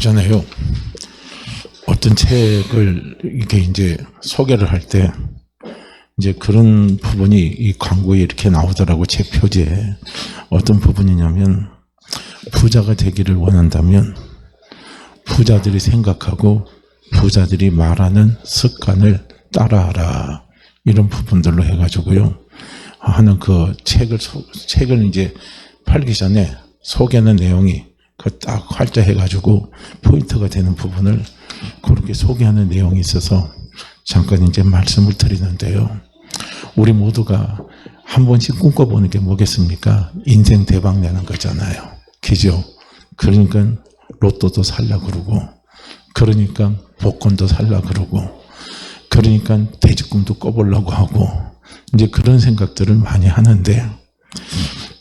그러잖아요. 어떤 책을 이렇게 이제 소개를 할 때 이제 그런 부분이 이 광고에 이렇게 나오더라고. 책 표지에. 어떤 부분이냐면, 부자가 되기를 원한다면 부자들이 생각하고 부자들이 말하는 습관을 따라하라. 이런 부분들로 해가지고요. 하는 그 책을 이제 팔기 전에 소개하는 내용이 그 딱 활자 해가지고 포인트가 되는 부분을 그렇게 소개하는 내용이 있어서 잠깐 이제 말씀을 드리는데요. 우리 모두가 한 번씩 꿈꿔보는 게 뭐겠습니까? 인생 대박 내는 거잖아요. 그죠? 그러니까 로또도 살라 그러고, 그러니까 복권도 살라 그러고, 그러니까 퇴직금도 꿔보려고 하고, 이제 그런 생각들을 많이 하는데,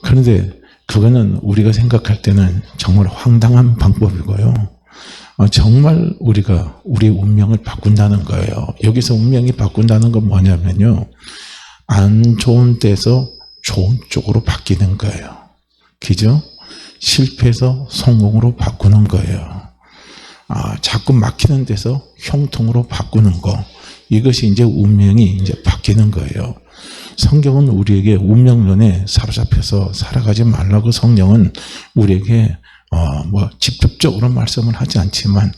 그런데 그거는 우리가 생각할 때는 정말 황당한 방법이고요. 정말 우리가 우리 운명을 바꾼다는 거예요. 여기서 운명이 바꾼다는 건 뭐냐면요, 안 좋은 데서 좋은 쪽으로 바뀌는 거예요. 그죠? 실패해서 성공으로 바꾸는 거예요. 자꾸 막히는 데서 형통으로 바꾸는 거. 이것이 이제 운명이 이제 바뀌는 거예요. 성경은 우리에게 운명론에 사로잡혀서 살아가지 말라고 성령은 우리에게 직접적으로 말씀을 하지 않지만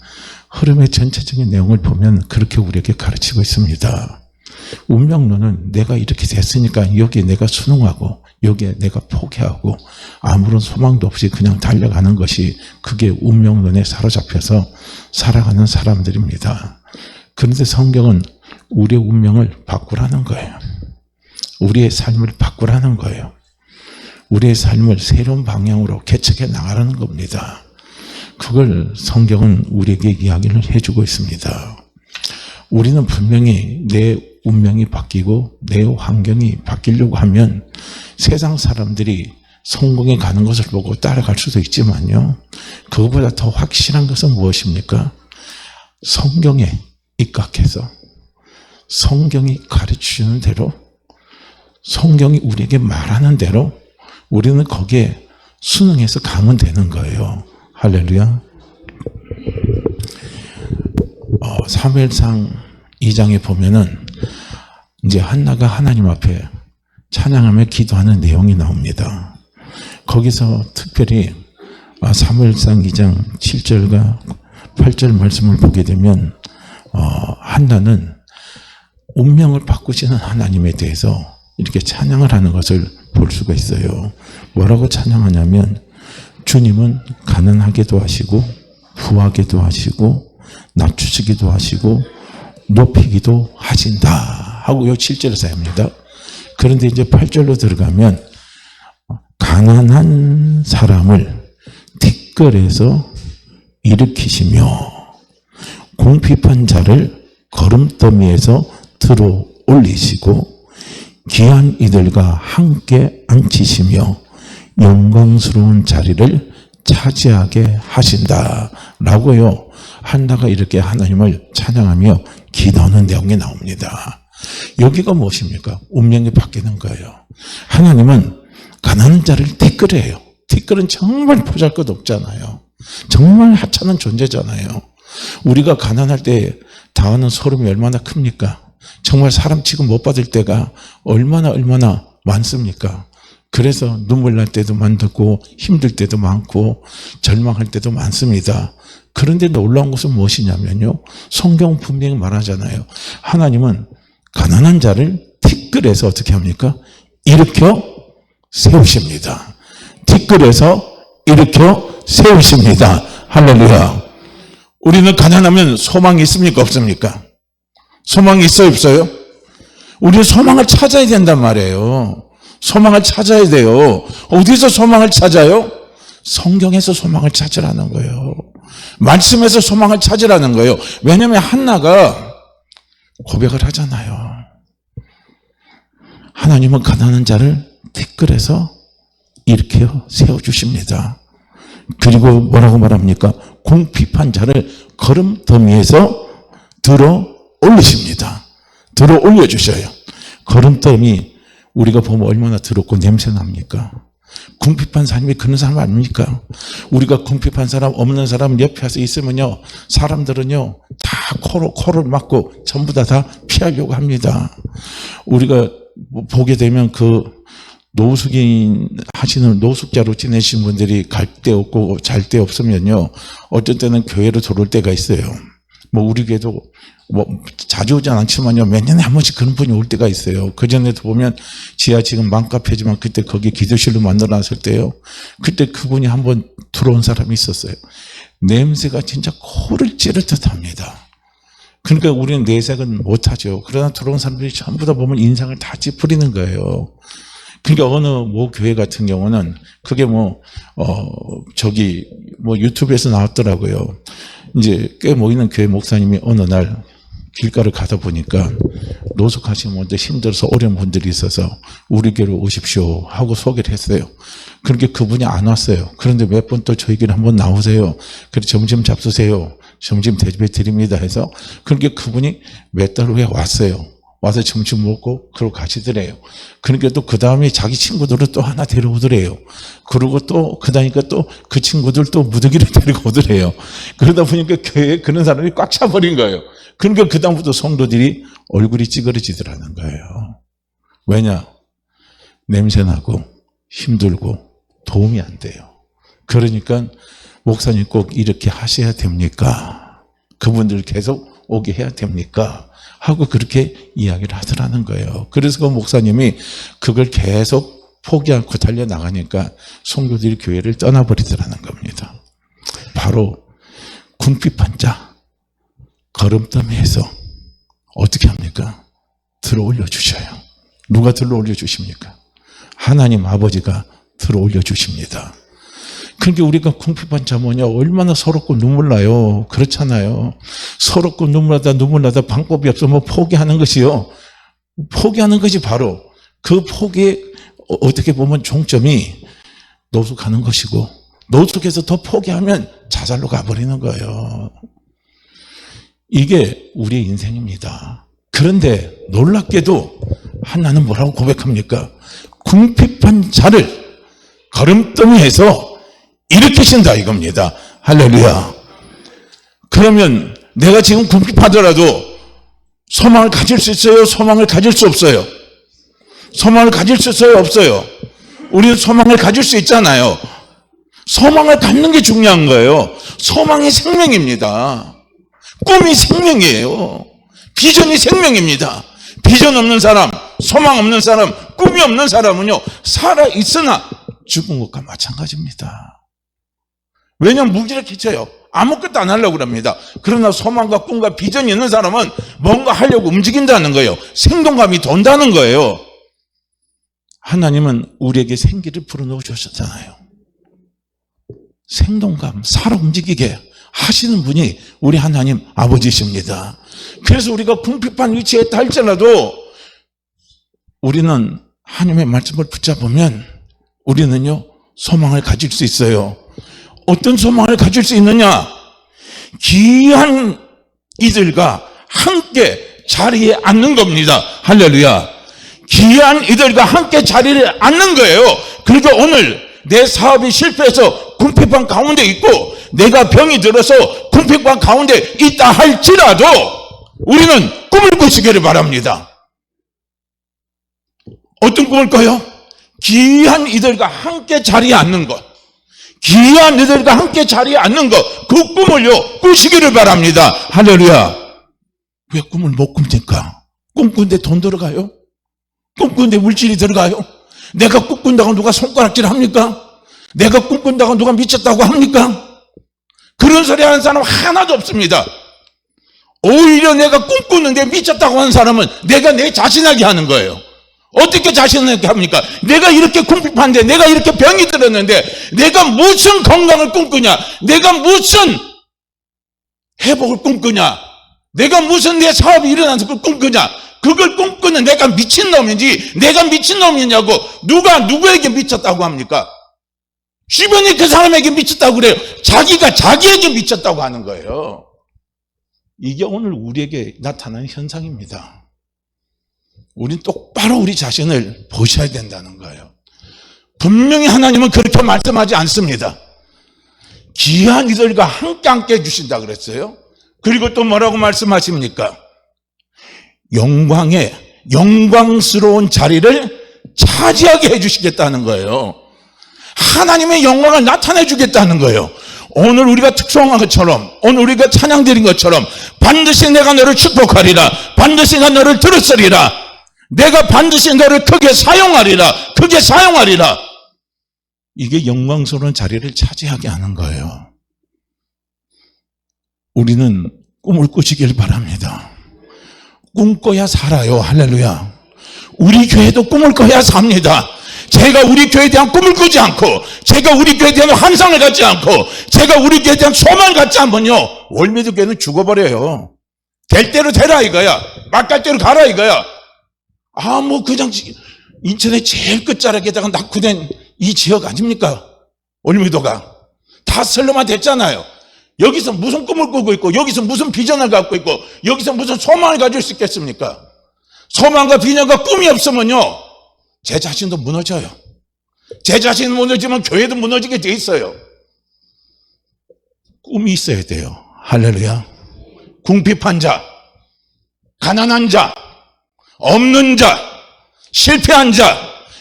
흐름의 전체적인 내용을 보면 그렇게 우리에게 가르치고 있습니다. 운명론은 내가 이렇게 됐으니까 여기에 내가 순응하고 여기에 내가 포기하고 아무런 소망도 없이 그냥 달려가는 것이, 그게 운명론에 사로잡혀서 살아가는 사람들입니다. 그런데 성경은 우리의 운명을 바꾸라는 거예요. 우리의 삶을 바꾸라는 거예요. 우리의 삶을 새로운 방향으로 개척해 나가라는 겁니다. 그걸 성경은 우리에게 이야기를 해주고 있습니다. 우리는 분명히 내 운명이 바뀌고 내 환경이 바뀌려고 하면 세상 사람들이 성공해 가는 것을 보고 따라갈 수도 있지만요, 그것보다 더 확실한 것은 무엇입니까? 성경에 입각해서 성경이 가르치는 대로, 성경이 우리에게 말하는 대로 우리는 거기에 순응해서 가면 되는 거예요. 할렐루야. 사무엘상 2장에 보면은 이제 한나가 하나님 앞에 찬양하며 기도하는 내용이 나옵니다. 거기서 특별히 사무엘상 2장 7절과 8절 말씀을 보게 되면 한나는 운명을 바꾸시는 하나님에 대해서 이렇게 찬양을 하는 것을 볼 수가 있어요. 뭐라고 찬양하냐면, 주님은 가난하게도 하시고 부하게도 하시고 낮추시기도 하시고 높이기도 하신다 하고 요 7절을 사용합니다. 그런데 이제 8절로 들어가면, 가난한 사람을 티끌에서 일으키시며 궁핍한 자를 거름더미에서 들어 올리시고 귀한 이들과 함께 앉히시며 영광스러운 자리를 차지하게 하신다 라고요, 한나가 이렇게 하나님을 찬양하며 기도하는 내용이 나옵니다. 여기가 무엇입니까? 운명이 바뀌는 거예요. 하나님은 가난한 자를 티끌이에요. 티끌은 정말 보잘것없잖아요. 정말 하찮은 존재잖아요. 우리가 가난할 때 당하는 소름이 얼마나 큽니까? 정말 사람 취급 못 받을 때가 얼마나 많습니까? 그래서 눈물 날 때도 많고 힘들 때도 많고 절망할 때도 많습니다. 그런데 놀라운 것은 무엇이냐면요, 성경 분명히 말하잖아요. 하나님은 가난한 자를 티끌에서 어떻게 합니까? 일으켜 세우십니다. 티끌에서 일으켜 세우십니다. 할렐루야. 우리는 가난하면 소망이 있습니까? 없습니까? 소망이 있어요? 없어요? 우리는 소망을 찾아야 된단 말이에요. 소망을 찾아야 돼요. 어디서 소망을 찾아요? 성경에서 소망을 찾으라는 거예요. 말씀에서 소망을 찾으라는 거예요. 왜냐하면 한나가 고백을 하잖아요. 하나님은 가난한 자를 티끌에서 일으켜 세워주십니다. 그리고 뭐라고 말합니까? 궁핍한 자를 거름더미에서 들어 올리십니다. 들어 올려주셔요. 거름더미, 우리가 보면 얼마나 더럽고 냄새 납니까? 궁핍한 사람이 그런 사람 아닙니까? 우리가 궁핍한 사람, 없는 사람 옆에 와서 있으면요, 사람들은요, 다 코를 막고 전부 다 피하려고 합니다. 우리가 보게 되면 노숙인 하시는 노숙자로 지내신 분들이 갈 데 없고 잘 데 없으면요, 어쩔 때는 교회로 들어올 때가 있어요. 우리 교회도 자주 오진 않지만요, 몇 년에 한 번씩 그런 분이 올 때가 있어요. 그전에도 보면 지하 지금 맘카페지만 그때 거기 기도실로 만들어놨을 때요, 그때 그분이 한 번 들어온 사람이 있었어요. 냄새가 진짜 코를 찌를 듯 합니다. 그러니까 우리는 내색은 못하죠. 그러나 들어온 사람들이 전부 다 보면 인상을 다 찌푸리는 거예요. 그러니까 어느 교회 같은 경우는 그게 유튜브에서 나왔더라고요. 이제 꽤 모이는 교회 목사님이 어느 날 길가를 가다 보니까 노숙하시는 분들, 힘들어서 어려운 분들이 있어서 우리 교회로 오십시오 하고 소개를 했어요. 그렇게 그분이 안 왔어요. 그런데 몇 번 또 저희 교회 한번 나오세요. 그래서 점심 잡수세요. 점심 대접해 드립니다 해서 그렇게 그분이 몇 달 후에 왔어요. 와서 점심 먹고 그러고 가시더래요. 그러니까 또 그 다음에 자기 친구들을 또 하나 데려오더래요. 그러고 또 그다니까 또 그 친구들 또 무더기를 데리고 오더래요. 그러다 보니까 교회에 그런 사람이 꽉 차버린 거예요. 그러니까 그 다음부터 성도들이 얼굴이 찌그러지더라는 거예요. 왜냐? 냄새나고 힘들고 도움이 안 돼요. 그러니까 목사님 꼭 이렇게 하셔야 됩니까? 그분들 계속 오게 해야 됩니까? 하고 그렇게 이야기를 하더라는 거예요. 그래서 그 목사님이 그걸 계속 포기 않고 달려나가니까 성도들이 교회를 떠나버리더라는 겁니다. 바로 궁핍한 자, 거름더미에서 어떻게 합니까? 들어올려 주셔요. 누가 들어올려 주십니까? 하나님 아버지가 들어올려 주십니다. 그러니까 우리가 궁핍한 자면요, 얼마나 서럽고 눈물 나요. 그렇잖아요. 서럽고 눈물 나다 방법이 없으면 포기하는 것이요. 포기하는 것이 바로 그 포기의 어떻게 보면 종점이 노숙하는 것이고, 노숙해서 더 포기하면 자살로 가버리는 거예요. 이게 우리의 인생입니다. 그런데 놀랍게도 하나는 뭐라고 고백합니까? 궁핍한 자를 거름더미에서 일으키신다 이겁니다. 할렐루야. 그러면 내가 지금 궁핍하더라도 소망을 가질 수 있어요? 소망을 가질 수 없어요? 소망을 가질 수 있어요? 없어요? 우리는 소망을 가질 수 있잖아요. 소망을 갖는 게 중요한 거예요. 소망이 생명입니다. 꿈이 생명이에요. 비전이 생명입니다. 비전 없는 사람, 소망 없는 사람, 꿈이 없는 사람은요, 살아있으나 죽은 것과 마찬가지입니다. 왜냐하면 무기력해져요. 아무것도 안 하려고 합니다. 그러나 소망과 꿈과 비전이 있는 사람은 뭔가 하려고 움직인다는 거예요. 생동감이 돈다는 거예요. 하나님은 우리에게 생기를 불어넣어 주셨잖아요. 생동감, 살아 움직이게 하시는 분이 우리 하나님 아버지십니다. 그래서 우리가 궁핍한 위치에 있다 할지라도 우리는 하나님의 말씀을 붙잡으면 우리는요, 소망을 가질 수 있어요. 어떤 소망을 가질 수 있느냐? 귀한 이들과 함께 자리에 앉는 겁니다. 할렐루야. 귀한 이들과 함께 자리에 앉는 거예요. 그러니까 오늘 내 사업이 실패해서 궁핍한 가운데 있고 내가 병이 들어서 궁핍한 가운데 있다 할지라도 우리는 꿈을 꾸시기를 바랍니다. 어떤 꿈을 꿔요? 귀한 이들과 함께 자리에 앉는 것, 귀한 이들과 함께 자리에 앉는 것, 그 꿈을요 꾸시기를 바랍니다. 할렐루야. 왜 꿈을 못 꿉니까? 꿈꾸는데 돈 들어가요? 꿈꾸는데 물질이 들어가요? 내가 꿈꾼다고 누가 손가락질 합니까? 내가 꿈꾼다고 누가 미쳤다고 합니까? 그런 소리 하는 사람 하나도 없습니다. 오히려 내가 꿈꾸는데 미쳤다고 하는 사람은 내가 내 자신에게 하는 거예요. 어떻게 자신에게 합니까? 내가 이렇게 궁핍한데, 내가 이렇게 병이 들었는데, 내가 무슨 건강을 꿈꾸냐? 내가 무슨 회복을 꿈꾸냐? 내가 무슨 내 사업이 일어나서 그걸 꿈꾸냐? 그걸 꿈꾸는 내가 미친놈인지, 내가 미친놈이냐고, 누가 누구에게 미쳤다고 합니까? 주변이 그 사람에게 미쳤다고 그래요. 자기가 자기에게 미쳤다고 하는 거예요. 이게 오늘 우리에게 나타나는 현상입니다. 우린 똑바로 우리 자신을 보셔야 된다는 거예요. 분명히 하나님은 그렇게 말씀하지 않습니다. 귀한 이들과 함께 해주신다 그랬어요. 그리고 또 뭐라고 말씀하십니까? 영광스러운 자리를 차지하게 해주시겠다는 거예요. 하나님의 영광을 나타내 주겠다는 거예요. 오늘 우리가 특송한 것처럼, 오늘 우리가 찬양드린 것처럼 반드시 내가 너를 축복하리라, 반드시 내가 너를 들으리라, 내가 반드시 너를 크게 사용하리라. 이게 영광스러운 자리를 차지하게 하는 거예요. 우리는 꿈을 꾸시길 바랍니다. 꿈꿔야 살아요. 할렐루야. 우리 교회도 꿈을 꿔야 삽니다. 제가 우리 교회에 대한 꿈을 꾸지 않고, 제가 우리 교회에 대한 환상을 갖지 않고, 제가 우리 교회에 대한 소망을 갖지 않으면요, 월미도 교회는 죽어버려요. 될 대로 되라 이거야. 막 갈 대로 가라 이거야. 그냥 인천의 제일 끝자락에다가 낙후된 이 지역 아닙니까? 월미도가. 다 슬럼화 됐잖아요. 여기서 무슨 꿈을 꾸고 있고, 여기서 무슨 비전을 갖고 있고, 여기서 무슨 소망을 가질 수 있겠습니까? 소망과 비전과 꿈이 없으면요, 제 자신도 무너져요. 제 자신 무너지면 교회도 무너지게 돼 있어요. 꿈이 있어야 돼요. 할렐루야. 궁핍한 자, 가난한 자, 없는 자, 실패한 자,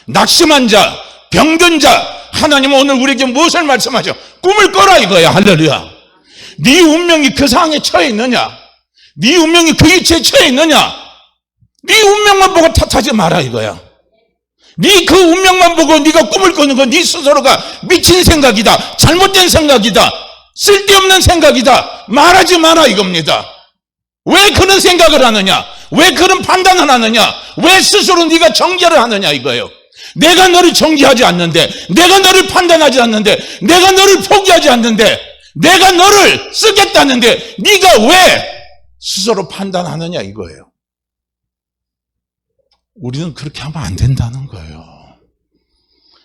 낙심한 자, 병든 자, 하나님은 오늘 우리에게 무엇을 말씀하죠? 꿈을 꿔라 이거야. 할렐루야. 네 운명이 그 상황에 처해 있느냐? 네 운명이 그 위치에 처해 있느냐? 네 운명만 보고 탓하지 마라 이거야. 네 그 운명만 보고 네가 꿈을 꾸는 건 네 스스로가 미친 생각이다, 잘못된 생각이다, 쓸데없는 생각이다, 말하지 마라 이겁니다. 왜 그런 생각을 하느냐? 왜 그런 판단을 하느냐? 왜 스스로 네가 정죄를 하느냐 이거예요. 내가 너를 정죄하지 않는데, 내가 너를 판단하지 않는데, 내가 너를 포기하지 않는데, 내가 너를 쓰겠다는데 네가 왜 스스로 판단하느냐 이거예요. 우리는 그렇게 하면 안 된다는 거예요.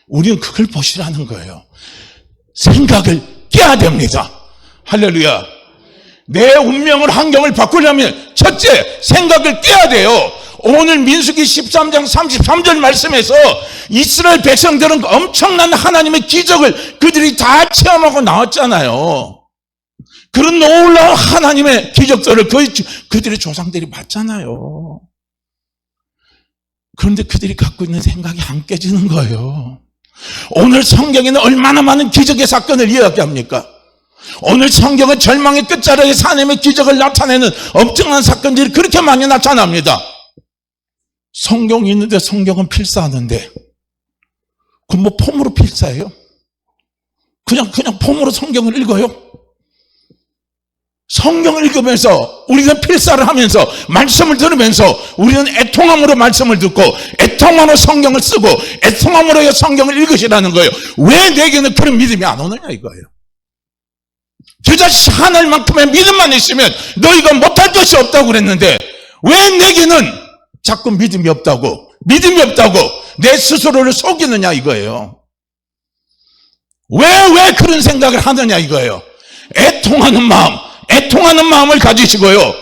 우리는 그걸 보시라는 거예요. 생각을 깨야 됩니다. 할렐루야. 내 운명을, 환경을 바꾸려면 첫째, 생각을 깨야 돼요. 오늘 민수기 13장 33절 말씀에서 이스라엘 백성들은 엄청난 하나님의 기적을 그들이 다 체험하고 나왔잖아요. 그런 놀라운 하나님의 기적들을 그들의 조상들이 봤잖아요. 그런데 그들이 갖고 있는 생각이 안 깨지는 거예요. 오늘 성경에는 얼마나 많은 기적의 사건을 이야기합니까? 오늘 성경은 절망의 끝자락에 하나님의 기적을 나타내는 엄청난 사건들이 그렇게 많이 나타납니다. 성경이 있는데 성경은 필사하는데, 그럼 뭐 폼으로 필사해요? 그냥 폼으로 성경을 읽어요? 성경을 읽으면서 우리는 필사를 하면서 말씀을 들으면서 우리는 애통함으로 말씀을 듣고 애통함으로 성경을 쓰고 애통함으로 성경을 읽으시라는 거예요. 왜 내게는 그런 믿음이 안 오느냐 이거예요. 저 자식 하나님만큼의 믿음만 있으면 너희가 못할 것이 없다고 그랬는데 왜 내게는 자꾸 믿음이 없다고 내 스스로를 속이느냐 이거예요. 왜 그런 생각을 하느냐 이거예요. 애통하는 마음을 가지시고요,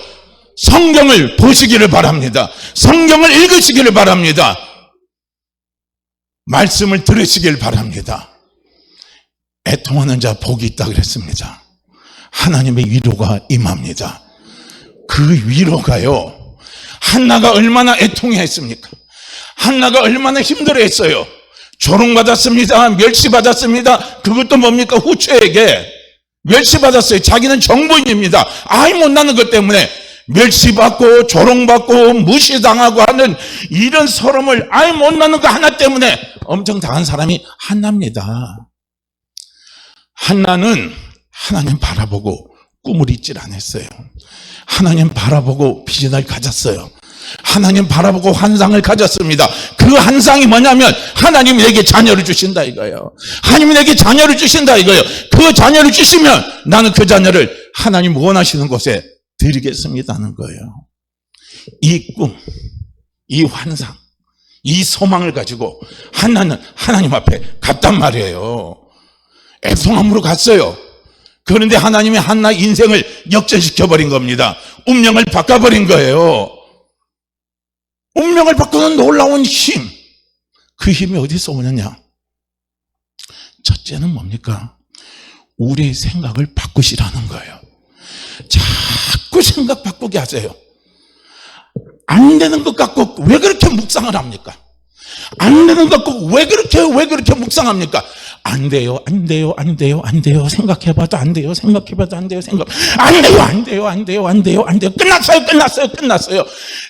성경을 보시기를 바랍니다. 성경을 읽으시기를 바랍니다. 말씀을 들으시기를 바랍니다. 애통하는 자 복이 있다 그랬습니다. 하나님의 위로가 임합니다. 그 위로가요, 한나가 얼마나 애통했습니까? 한나가 얼마나 힘들어했어요. 조롱받았습니다. 멸시받았습니다. 그것도 뭡니까? 후처에게 멸시받았어요. 자기는 정보인입니다. 아이 못나는 것 때문에 멸시받고 조롱받고 무시당하고 하는 이런 서름을 아이 못나는 거 하나 때문에 엄청 당한 사람이 한나입니다. 한나는 하나님 바라보고 꿈을 잊질 않았어요. 하나님 바라보고 비전을 가졌어요. 하나님 바라보고 환상을 가졌습니다. 그 환상이 뭐냐면 하나님이 내게 자녀를 주신다 이거예요. 하나님이 내게 자녀를 주신다 이거예요. 그 자녀를 주시면 나는 그 자녀를 하나님 원하시는 곳에 드리겠습니다는 거예요. 이 꿈, 이 환상, 이 소망을 가지고 한나는 하나님 앞에 갔단 말이에요. 애통함으로 갔어요. 그런데 하나님이 한나 인생을 역전시켜버린 겁니다. 운명을 바꿔버린 거예요. 운명을 바꾸는 놀라운 힘, 그 힘이 어디서 오느냐? 첫째는 뭡니까? 우리의 생각을 바꾸시라는 거예요. 자꾸 생각 바꾸게 하세요. 안 되는 것 갖고 왜 그렇게 묵상을 합니까? 안 되는 것 갖고 왜 그렇게 묵상합니까? 안 돼요, 안 돼요, 안 돼요, 안 돼요. 생각해봐도 안 돼요, 생각해봐도 안 돼요, 안 돼요, 안 돼요, 안 돼요, 안 돼요, 안 돼요. 끝났어요.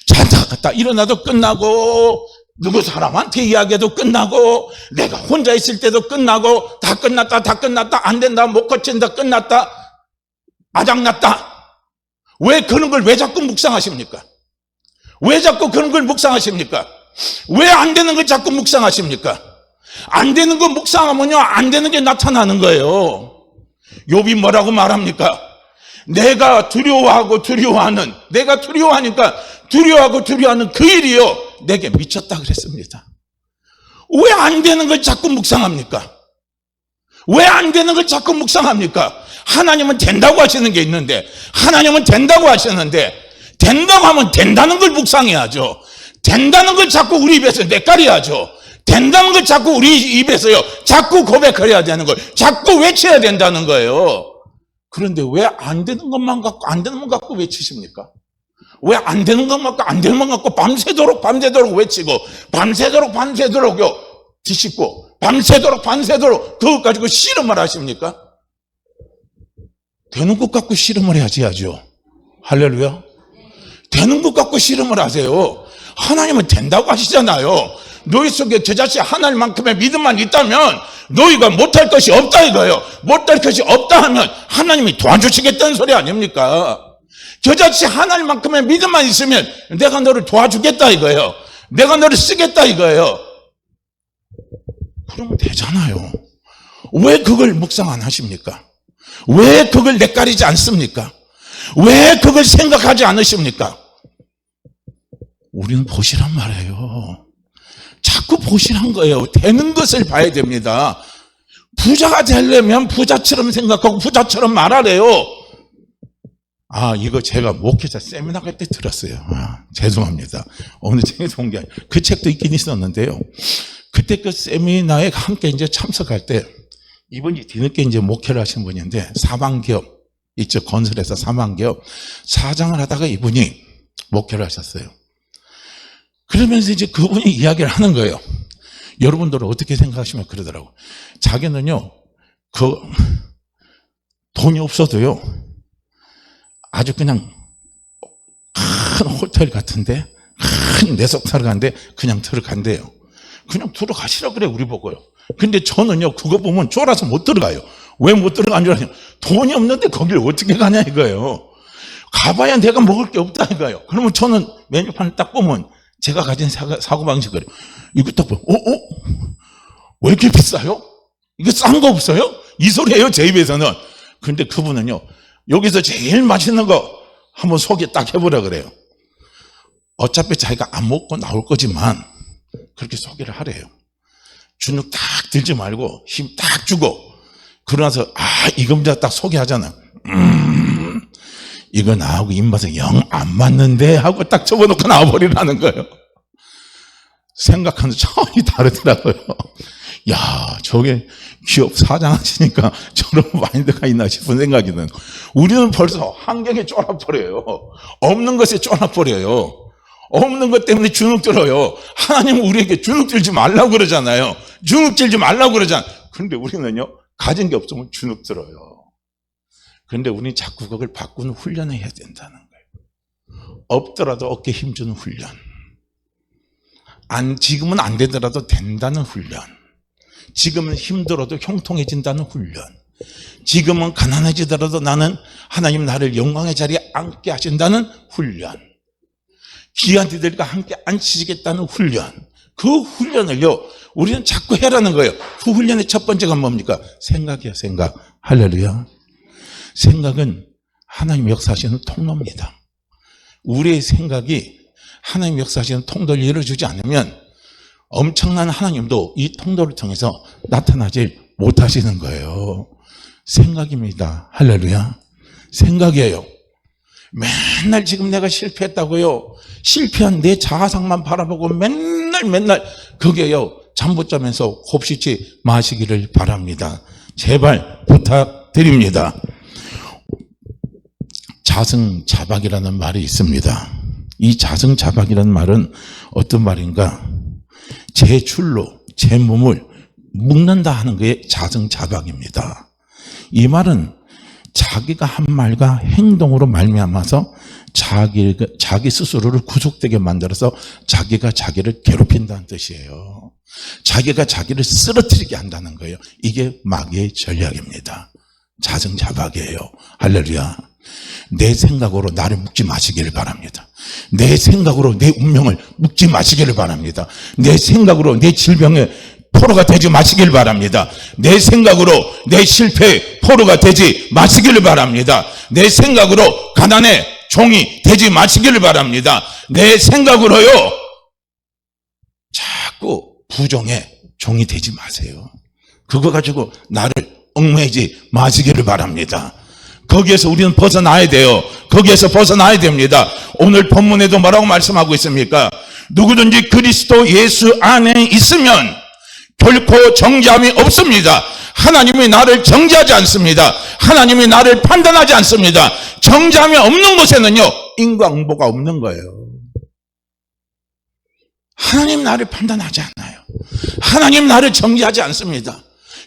자다 갔다 일어나도 끝나고, 누구 사람한테 이야기해도 끝나고, 내가 혼자 있을 때도 끝나고, 다 끝났다, 안 된다, 못 고친다, 끝났다, 아작났다. 왜 그런 걸 왜 자꾸 묵상하십니까? 왜 자꾸 그런 걸 묵상하십니까? 왜 안 되는 걸 자꾸 묵상하십니까? 안 되는 거 묵상하면요, 안 되는 게 나타나는 거예요. 욥이 뭐라고 말합니까? 내가 두려워하니까 두려워하는 그 일이요, 내게 미쳤다 그랬습니다. 왜 안 되는 걸 자꾸 묵상합니까? 왜 안 되는 걸 자꾸 묵상합니까? 하나님은 된다고 하시는 게 있는데, 된다고 하면 된다는 걸 묵상해야죠. 된다는 걸 자꾸 우리 입에서 내깔이야죠. 된다는 걸 자꾸 우리 입에서요, 자꾸 고백해야 되는 걸, 자꾸 외쳐야 된다는 거예요. 그런데 왜 안 되는 것만 갖고 외치십니까? 왜 안 되는 것만 갖고 밤새도록 외치고, 밤새도록요 뒤집고, 밤새도록 그것 가지고 씨름을 하십니까? 되는 것 갖고 씨름을 해야죠. 할렐루야. 되는 것 갖고 씨름을 하세요. 하나님은 된다고 하시잖아요. 너희 속에 저자식 하나님만큼의 믿음만 있다면 너희가 못할 것이 없다 이거예요. 못할 것이 없다 하면 하나님이 도와주시겠다는 소리 아닙니까? 저자식 하나님만큼의 믿음만 있으면 내가 너를 도와주겠다 이거예요. 내가 너를 쓰겠다 이거예요. 그러면 되잖아요. 왜 그걸 묵상 안 하십니까? 왜 그걸 내까리지 않습니까? 왜 그걸 생각하지 않으십니까? 우리는 보시란 말이에요. 자꾸 보시란 거예요. 되는 것을 봐야 됩니다. 부자가 되려면 부자처럼 생각하고 부자처럼 말하래요. 이거 제가 목회자 세미나 갈 때 들었어요. 죄송합니다. 어느 책에서 본 게 아니라 그 책도 있긴 있었는데요. 그때 그 세미나에 함께 이제 참석할 때 이분이 뒤늦게 이제 목회를 하신 분인데, 사방기업 있죠, 건설에서 사방기업 사장을 하다가 이분이 목회를 하셨어요. 그러면서 이제 그분이 이야기를 하는 거예요. 여러분들은 어떻게 생각하시면 그러더라고. 자기는요, 돈이 없어도요, 아주 그냥 큰 호텔 같은데, 큰 내석사를 가는데 그냥 들어간대요. 그냥 들어가시라 그래, 우리 보고요. 근데 저는요, 그거 보면 쫄아서 못 들어가요. 왜 못 들어간 줄 아세요? 돈이 없는데 거길 어떻게 가냐 이거예요. 가봐야 내가 먹을 게 없다 이거예요. 그러면 저는 메뉴판을 딱 보면 제가 가진 사고방식을, 이거 딱 보면, 왜 이렇게 비싸요? 이거 싼 거 없어요? 이 소리예요, 제 입에서는. 근데 그분은요, 여기서 제일 맛있는 거 한번 소개 딱 해보라 그래요. 어차피 자기가 안 먹고 나올 거지만 그렇게 소개를 하래요. 주눅 딱 들지 말고 힘 딱 주고, 그러나서 이겁니다 딱 소개하잖아. 이거 나하고 입맛에 영 안 맞는데 하고 딱 접어놓고 나와버리라는 거예요. 생각하는 차원이 다르더라고요. 야, 저게 기업 사장 하시니까 저런 마인드가 있나 싶은 생각이 드는. 우리는 벌써 환경에 쫄아버려요. 없는 것에 쫄아버려요. 없는 것 때문에 주눅 들어요. 하나님은 우리에게 주눅 들지 말라고 그러잖아요. 주눅 들지 말라고 그러잖아요. 그런데 우리는요, 가진 게 없으면 주눅 들어요. 그런데 우리는 자꾸 그걸 바꾸는 훈련을 해야 된다는 거예요. 없더라도 어깨 힘주는 훈련. 지금은 안 되더라도 된다는 훈련. 지금은 힘들어도 형통해진다는 훈련. 지금은 가난해지더라도 나는 하나님 나를 영광의 자리에 앉게 하신다는 훈련. 귀한 이들과 함께 앉히시겠다는 훈련. 그 훈련을요, 우리는 자꾸 해라는 거예요. 그 훈련의 첫 번째가 뭡니까? 생각이야, 생각. 할렐루야. 생각은 하나님 역사하시는 통로입니다. 우리의 생각이 하나님 역사하시는 통로를 열어주지 않으면 엄청난 하나님도 이 통로를 통해서 나타나지 못하시는 거예요. 생각입니다. 할렐루야. 생각이에요. 맨날 지금 내가 실패했다고요, 실패한 내 자아상만 바라보고 맨날 그게요, 잠 못 자면서 곱씹지 마시기를 바랍니다. 제발 부탁드립니다. 자승자박이라는 말이 있습니다. 이 자승자박이라는 말은 어떤 말인가? 제 줄로 제 몸을 묶는다 하는 게 자승자박입니다. 이 말은 자기가 한 말과 행동으로 말미암아서 자기 스스로를 구속되게 만들어서 자기가 자기를 괴롭힌다는 뜻이에요. 자기가 자기를 쓰러뜨리게 한다는 거예요. 이게 마귀의 전략입니다. 자승자박이에요. 할렐루야. 내 생각으로 나를 묶지 마시기를 바랍니다. 내 생각으로 내 운명을 묶지 마시기를 바랍니다. 내 생각으로 내 질병의 포로가 되지 마시길 바랍니다. 내 생각으로 내 실패의 포로가 되지 마시기를 바랍니다. 내 생각으로 가난의 종이 되지 마시기를 바랍니다. 내 생각으로요, 자꾸 부종의 종이 되지 마세요. 그거 가지고 나를 얽매이지 마시기를 바랍니다. 거기에서 우리는 벗어나야 돼요. 거기에서 벗어나야 됩니다. 오늘 본문에도 뭐라고 말씀하고 있습니까? 누구든지 그리스도 예수 안에 있으면 결코 정죄함이 없습니다. 하나님이 나를 정죄하지 않습니다. 하나님이 나를 판단하지 않습니다. 정죄함이 없는 곳에는요, 인과응보가 없는 거예요. 하나님 나를 판단하지 않아요. 하나님 나를 정죄하지 않습니다.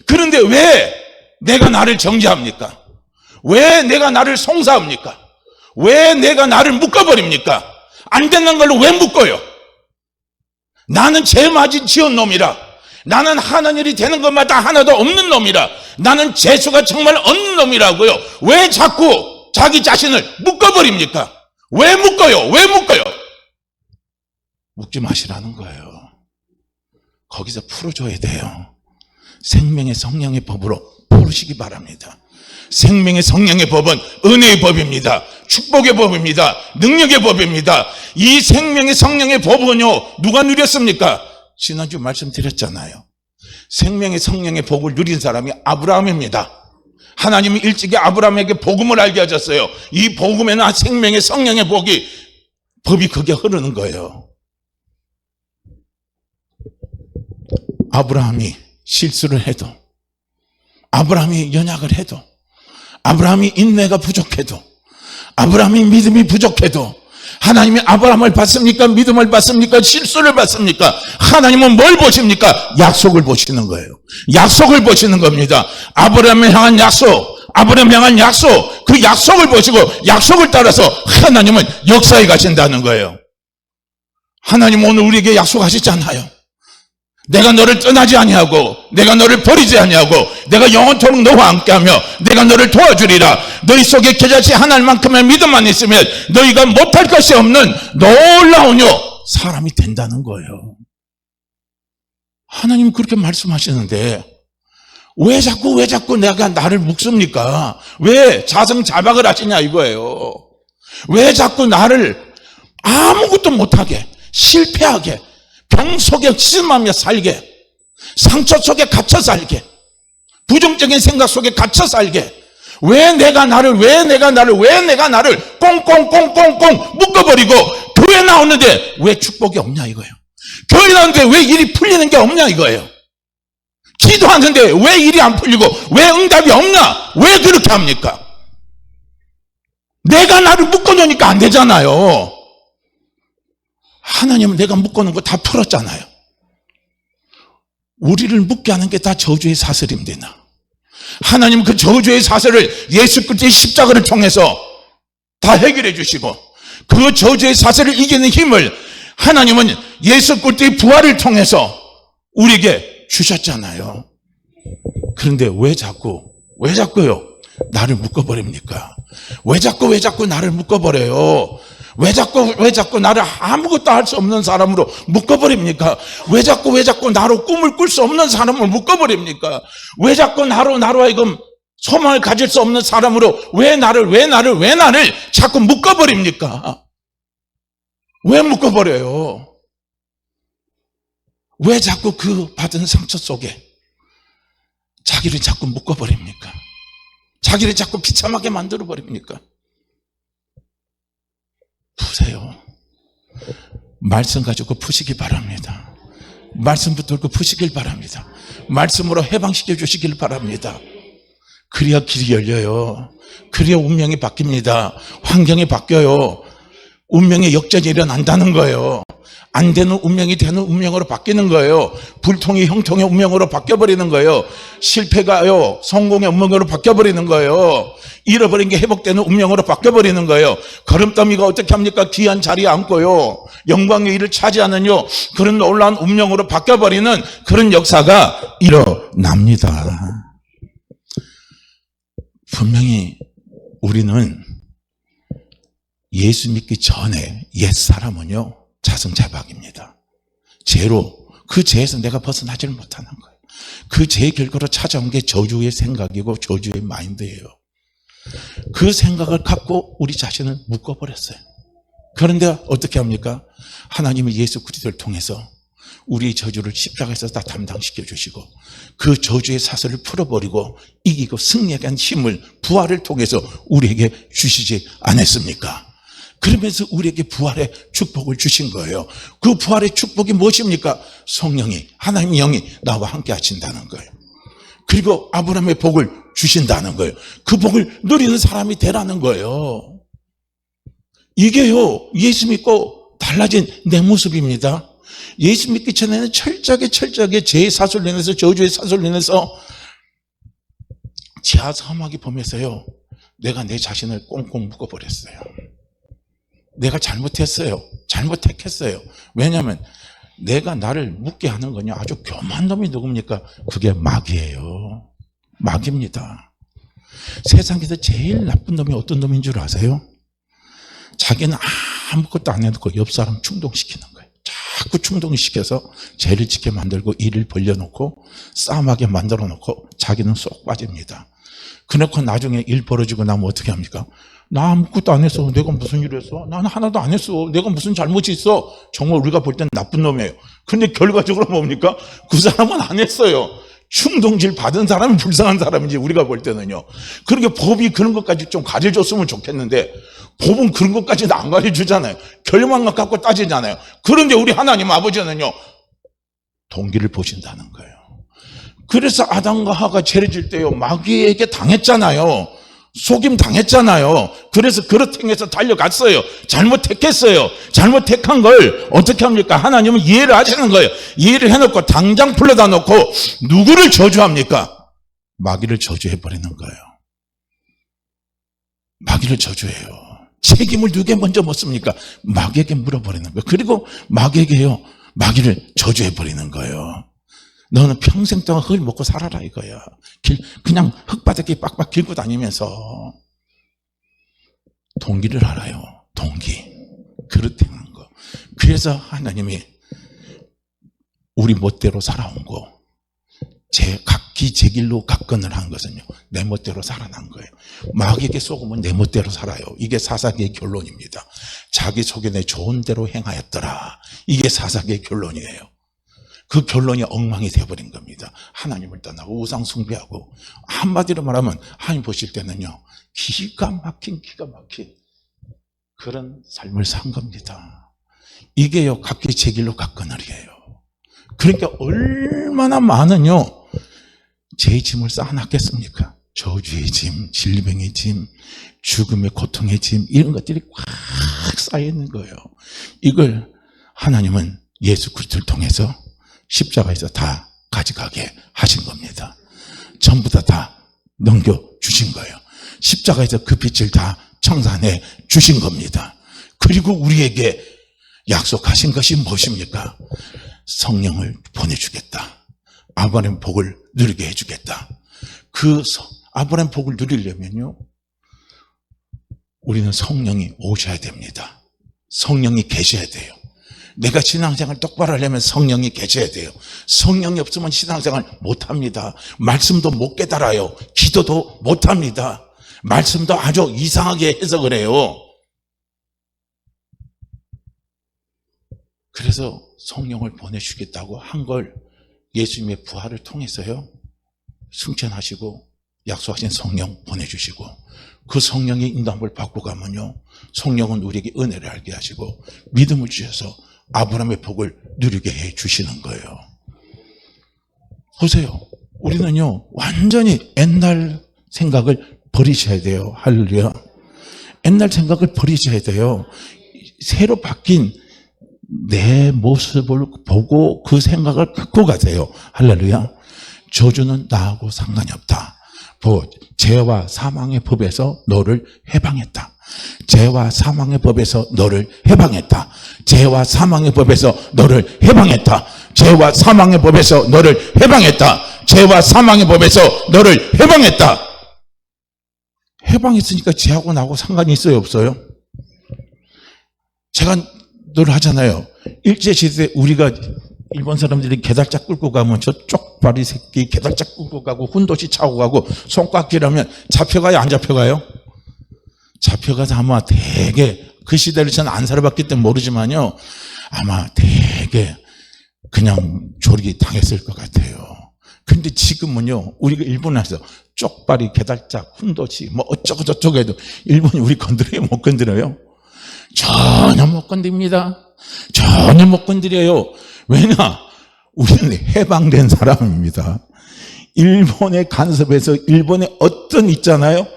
그런데 왜 내가 나를 정죄합니까? 왜 내가 나를 송사합니까? 왜 내가 나를 묶어버립니까? 안 되는 걸로 왜 묶어요? 나는 죄 맞은 지은 놈이라, 나는 하는 일이 되는 것마다 하나도 없는 놈이라, 나는 재수가 정말 없는 놈이라고요. 왜 자꾸 자기 자신을 묶어버립니까? 왜 묶어요? 왜 묶어요? 묶지 마시라는 거예요. 거기서 풀어줘야 돼요. 생명의 성령의 법으로 풀으시기 바랍니다. 생명의 성령의 법은 은혜의 법입니다. 축복의 법입니다. 능력의 법입니다. 이 생명의 성령의 법은요, 누가 누렸습니까? 지난주 말씀드렸잖아요. 생명의 성령의 복을 누린 사람이 아브라함입니다. 하나님이 일찍이 아브라함에게 복음을 알게 하셨어요. 이 복음에는 생명의 성령의 법이 그게 흐르는 거예요. 아브라함이 실수를 해도, 아브라함이 연약을 해도, 아브라함이 인내가 부족해도, 아브라함이 믿음이 부족해도, 하나님이 아브라함을 봤습니까? 믿음을 봤습니까? 실수를 봤습니까? 하나님은 뭘 보십니까? 약속을 보시는 거예요. 약속을 보시는 겁니다. 아브라함을 향한 약속, 아브라함을 향한 약속, 그 약속을 보시고 약속을 따라서 하나님은 역사에 가신다는 거예요. 하나님 오늘 우리에게 약속하셨잖아요. 내가 너를 떠나지 아니하고, 내가 너를 버리지 아니하고, 내가 영원토록 너와 함께하며 내가 너를 도와주리라. 너희 속에 겨자씨 하나님만큼의 믿음만 있으면 너희가 못할 것이 없는 놀라운 사람이 된다는 거예요. 하나님 그렇게 말씀하시는데 왜 자꾸 내가 나를 묶습니까? 왜 자승자박을 하시냐 이거예요. 왜 자꾸 나를 아무것도 못하게, 실패하게, 병 속에 시름하며 살게, 상처 속에 갇혀 살게, 부정적인 생각 속에 갇혀 살게, 왜 내가 나를 꽁꽁꽁꽁꽁 묶어버리고 교회 나오는데 왜 축복이 없냐 이거예요. 교회 나오는데 왜 일이 풀리는 게 없냐 이거예요. 기도하는데 왜 일이 안 풀리고 왜 응답이 없냐? 왜 그렇게 합니까? 내가 나를 묶어놓으니까 안 되잖아요. 하나님은 내가 묶어놓은 거 다 풀었잖아요. 우리를 묶게 하는 게 다 저주의 사슬입니다. 하나님은 그 저주의 사슬을 예수 그리스도의 십자가를 통해서 다 해결해 주시고, 그 저주의 사슬을 이기는 힘을 하나님은 예수 그리스도의 부활을 통해서 우리에게 주셨잖아요. 그런데 왜 자꾸요 나를 묶어버립니까? 왜 자꾸 나를 묶어버려요? 왜 자꾸 나를 아무것도 할 수 없는 사람으로 묶어버립니까? 왜 자꾸 나로 꿈을 꿀 수 없는 사람을 묶어버립니까? 왜 자꾸 나로 하여금 소망을 가질 수 없는 사람으로 왜 나를 자꾸 묶어버립니까? 왜 묶어버려요? 왜 자꾸 그 받은 상처 속에 자기를 자꾸 묶어버립니까? 자기를 자꾸 비참하게 만들어버립니까? 푸세요. 말씀 가지고 푸시기 바랍니다. 말씀 붙들고 푸시길 바랍니다. 말씀으로 해방시켜 주시길 바랍니다. 그래야 길이 열려요. 그래야 운명이 바뀝니다. 환경이 바뀌어요. 운명의 역전이 일어난다는 거예요. 안 되는 운명이 되는 운명으로 바뀌는 거예요. 불통이 형통의 운명으로 바뀌어버리는 거예요. 실패가요, 성공의 운명으로 바뀌어버리는 거예요. 잃어버린 게 회복되는 운명으로 바뀌어버리는 거예요. 걸음더미가 어떻게 합니까? 귀한 자리에 앉고요, 영광의 일을 차지하는요, 그런 놀라운 운명으로 바뀌어버리는 그런 역사가 일어납니다. 분명히 우리는 예수 믿기 전에 옛사람은요, 자승자박입니다. 죄로, 그 죄에서 내가 벗어나지를 못하는 거예요. 그 죄의 결과로 찾아온 게 저주의 생각이고 저주의 마인드예요. 그 생각을 갖고 우리 자신을 묶어버렸어요. 그런데 어떻게 합니까? 하나님이 예수 그리스도를 통해서 우리의 저주를 십자가에서 다 담당시켜 주시고 그 저주의 사슬을 풀어버리고 이기고 승리하게 한 힘을 부활을 통해서 우리에게 주시지 않았습니까? 그러면서 우리에게 부활의 축복을 주신 거예요. 그 부활의 축복이 무엇입니까? 성령이, 하나님의 영이 나와 함께 하신다는 거예요. 그리고 아브라함의 복을 주신다는 거예요. 그 복을 누리는 사람이 되라는 거예요. 이게요, 예수 믿고 달라진 내 모습입니다. 예수 믿기 전에는 철저하게 죄의 사슬로 인해서, 저주의 사슬로 인해서 지하 사막이 보면서요, 내가 내 자신을 꽁꽁 묶어버렸어요. 내가 잘못했어요. 잘못했겠어요. 왜냐하면 내가 나를 묶게 하는 거냐, 아주 교만한 놈이 누굽니까? 그게 마귀예요. 마귀입니다. 세상에서 제일 나쁜 놈이 어떤 놈인 줄 아세요? 자기는 아무것도 안 해놓고 옆 사람 충동시키는 거예요. 자꾸 충동시켜서 죄를 짓게 만들고 일을 벌려놓고 싸움하게 만들어놓고 자기는 쏙 빠집니다. 그래놓고 나중에 일 벌어지고 나면 어떻게 합니까? 나 아무것도 안 했어. 내가 무슨 일을 했어? 나는 하나도 안 했어. 내가 무슨 잘못이 있어? 정말 우리가 볼 땐 나쁜 놈이에요. 근데 결과적으로 뭡니까? 그 사람은 안 했어요. 충동질 받은 사람은 불쌍한 사람인지 우리가 볼 때는요. 그러니까 법이 그런 것까지 좀 가르쳐줬으면 좋겠는데 법은 그런 것까지는 안 가르쳐주잖아요. 결말만 갖고 따지잖아요. 그런데 우리 하나님 아버지는요, 동기를 보신다는 거예요. 그래서 아담과 하가 죄를 질 때요, 마귀에게 당했잖아요. 속임 당했잖아요. 그래서 그릇 행해서 달려갔어요. 잘못했겠어요. 잘못한 걸 어떻게 합니까? 하나님은 이해를 하시는 거예요. 이해를 해놓고 당장 불러다 놓고 누구를 저주합니까? 마귀를 저주해버리는 거예요. 마귀를 저주해요. 책임을 누구에 먼저 묻습니까? 마귀에게 물어버리는 거예요. 그리고 마귀에게요, 마귀를 저주해버리는 거예요. 너는 평생 동안 흙을 먹고 살아라 이거야. 그냥 흙바닥에 빡빡 긁고 다니면서. 동기를 알아요. 동기. 그릇 행한 거. 그래서 하나님이 우리 멋대로 살아온 거, 각기 제 길로 각건을 한 것은요, 내 멋대로 살아난 거예요. 마귀에게 속으면 내 멋대로 살아요. 이게 사사기의 결론입니다. 자기 속에 내 좋은 대로 행하였더라. 이게 사사기의 결론이에요. 그 결론이 엉망이 되어버린 겁니다. 하나님을 떠나고 우상 숭배하고, 한마디로 말하면 하나님 보실 때는요, 기가 막힌 그런 삶을 산 겁니다. 이게요, 각기 제 길로 각건을이에요. 그러니까 얼마나 많은요, 죄의 짐을 쌓아놨겠습니까? 저주의 짐, 질병의 짐, 죽음의 고통의 짐, 이런 것들이 꽉 쌓여있는 거예요. 이걸 하나님은 예수 그리스도를 통해서 십자가에서 다 가져가게 하신 겁니다. 전부 다 넘겨주신 거예요. 십자가에서 그 빛을 다 청산해 주신 겁니다. 그리고 우리에게 약속하신 것이 무엇입니까? 성령을 보내주겠다. 아브라함 복을 누리게 해주겠다. 그 아브라함 복을 누리려면요, 우리는 성령이 오셔야 됩니다. 성령이 계셔야 돼요. 내가 신앙생활 똑바로 하려면 성령이 계셔야 돼요. 성령이 없으면 신앙생활 못합니다. 말씀도 못 깨달아요. 기도도 못합니다. 말씀도 아주 이상하게 해석을 해요. 그래서 성령을 보내주겠다고 한 걸 예수님의 부활을 통해서요, 승천하시고 약속하신 성령 보내주시고, 그 성령의 인도함을 받고 가면요, 성령은 우리에게 은혜를 알게 하시고 믿음을 주셔서 아브라함의 복을 누리게 해 주시는 거예요. 보세요. 우리는요, 완전히 옛날 생각을 버리셔야 돼요. 할렐루야. 옛날 생각을 버리셔야 돼요. 새로 바뀐 내 모습을 보고 그 생각을 갖고 가세요. 할렐루야. 저주는 나하고 상관이 없다. 죄와 사망의 법에서 너를 해방했다. 죄와 사망의 법에서 너를 해방했다. 죄와 사망의 법에서 너를 해방했다. 죄와 사망의 법에서 너를 해방했다. 죄와 사망의 법에서 너를 해방했다. 해방했으니까 죄하고 나하고 상관이 있어요, 없어요? 제가 늘 하잖아요. 일제시대 우리가 일본 사람들이 개달짝 끌고 가면 저 쪽발이 새끼 개달짝 끌고 가고 훈도시 차고 가고 손깎이라면 잡혀가요, 안 잡혀가요? 잡혀가서 아마 되게 그 시대를 저는 안 살아봤기 때문에 모르지만요, 아마 되게 그냥 조리기 당했을 것 같아요. 근데 지금은요, 우리가 일본에서 쪽발이 개달짝 훈도시 뭐 어쩌고 저쩌고 해도 일본이 우리 건드려요, 못 건드려요? 전혀 못 건드립니다. 전혀 못 건드려요. 왜냐? 우리는 해방된 사람입니다. 일본의 간섭에서 일본의 어떤 있잖아요,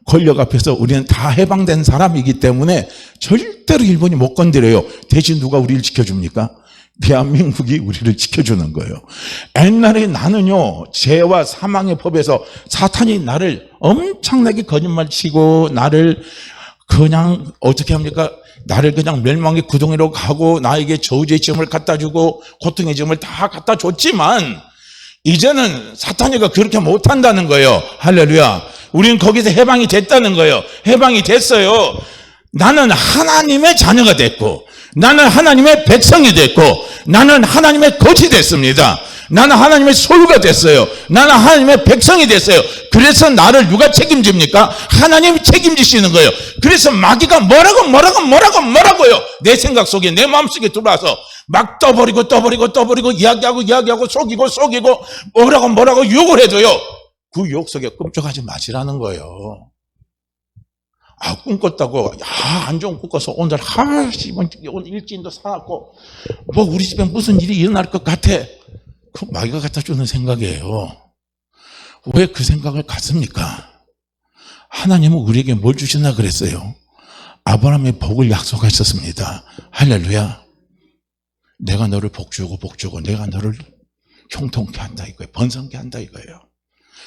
권력 앞에서 우리는 다 해방된 사람이기 때문에 절대로 일본이 못 건드려요. 대신 누가 우리를 지켜줍니까? 대한민국이 우리를 지켜주는 거예요. 옛날에 나는요, 죄와 사망의 법에서 사탄이 나를 엄청나게 거짓말 치고 나를 그냥 어떻게 합니까? 나를 그냥 멸망의 구덩이로 가고 나에게 저주의 점을 갖다 주고 고통의 점을 다 갖다 줬지만 이제는 사탄이가 그렇게 못한다는 거예요. 할렐루야. 우리는 거기서 해방이 됐다는 거예요. 해방이 됐어요. 나는 하나님의 자녀가 됐고 나는 하나님의 백성이 됐고 나는 하나님의 것이 됐습니다. 나는 하나님의 소유가 됐어요. 나는 하나님의 백성이 됐어요. 그래서 나를 누가 책임집니까? 하나님이 책임지시는 거예요. 그래서 마귀가 뭐라고요? 내 생각 속에, 내 마음속에 들어와서 막 떠버리고 이야기하고 속이고 뭐라고 욕을 해도요, 그 욕 속에 꿈쩍하지 마시라는 거예요. 아, 꿈 꿨다고, 안 좋은 꿈 꿔서 오늘 오늘 일진도 사놨고 뭐 우리 집에 무슨 일이 일어날 것 같아. 그 마귀가 갖다 주는 생각이에요. 왜 그 생각을 갖습니까? 하나님은 우리에게 뭘 주시나 그랬어요? 아브라함의 복을 약속하셨습니다. 할렐루야. 내가 너를 복주고 내가 너를 형통케 한다 이거예요. 번성케 한다 이거예요.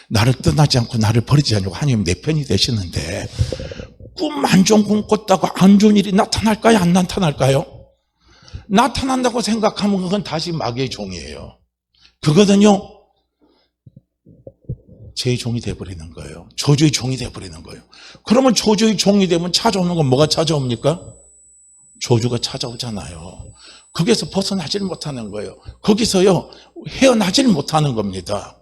나를 떠나지 않고 나를 버리지 않고 하나님 내 편이 되시는데 꿈 안 좋은 꿈 꿨다고 안 좋은 일이 나타날까요? 안 나타날까요? 나타난다고 생각하면 그건 다시 마귀의 종이에요. 그거는요, 제 종이 돼버리는 거예요. 저주의 종이 돼버리는 거예요. 그러면 저주의 종이 되면 찾아오는 건 뭐가 찾아옵니까? 저주가 찾아오잖아요. 거기서 벗어나질 못하는 거예요. 거기서요, 헤어나질 못하는 겁니다.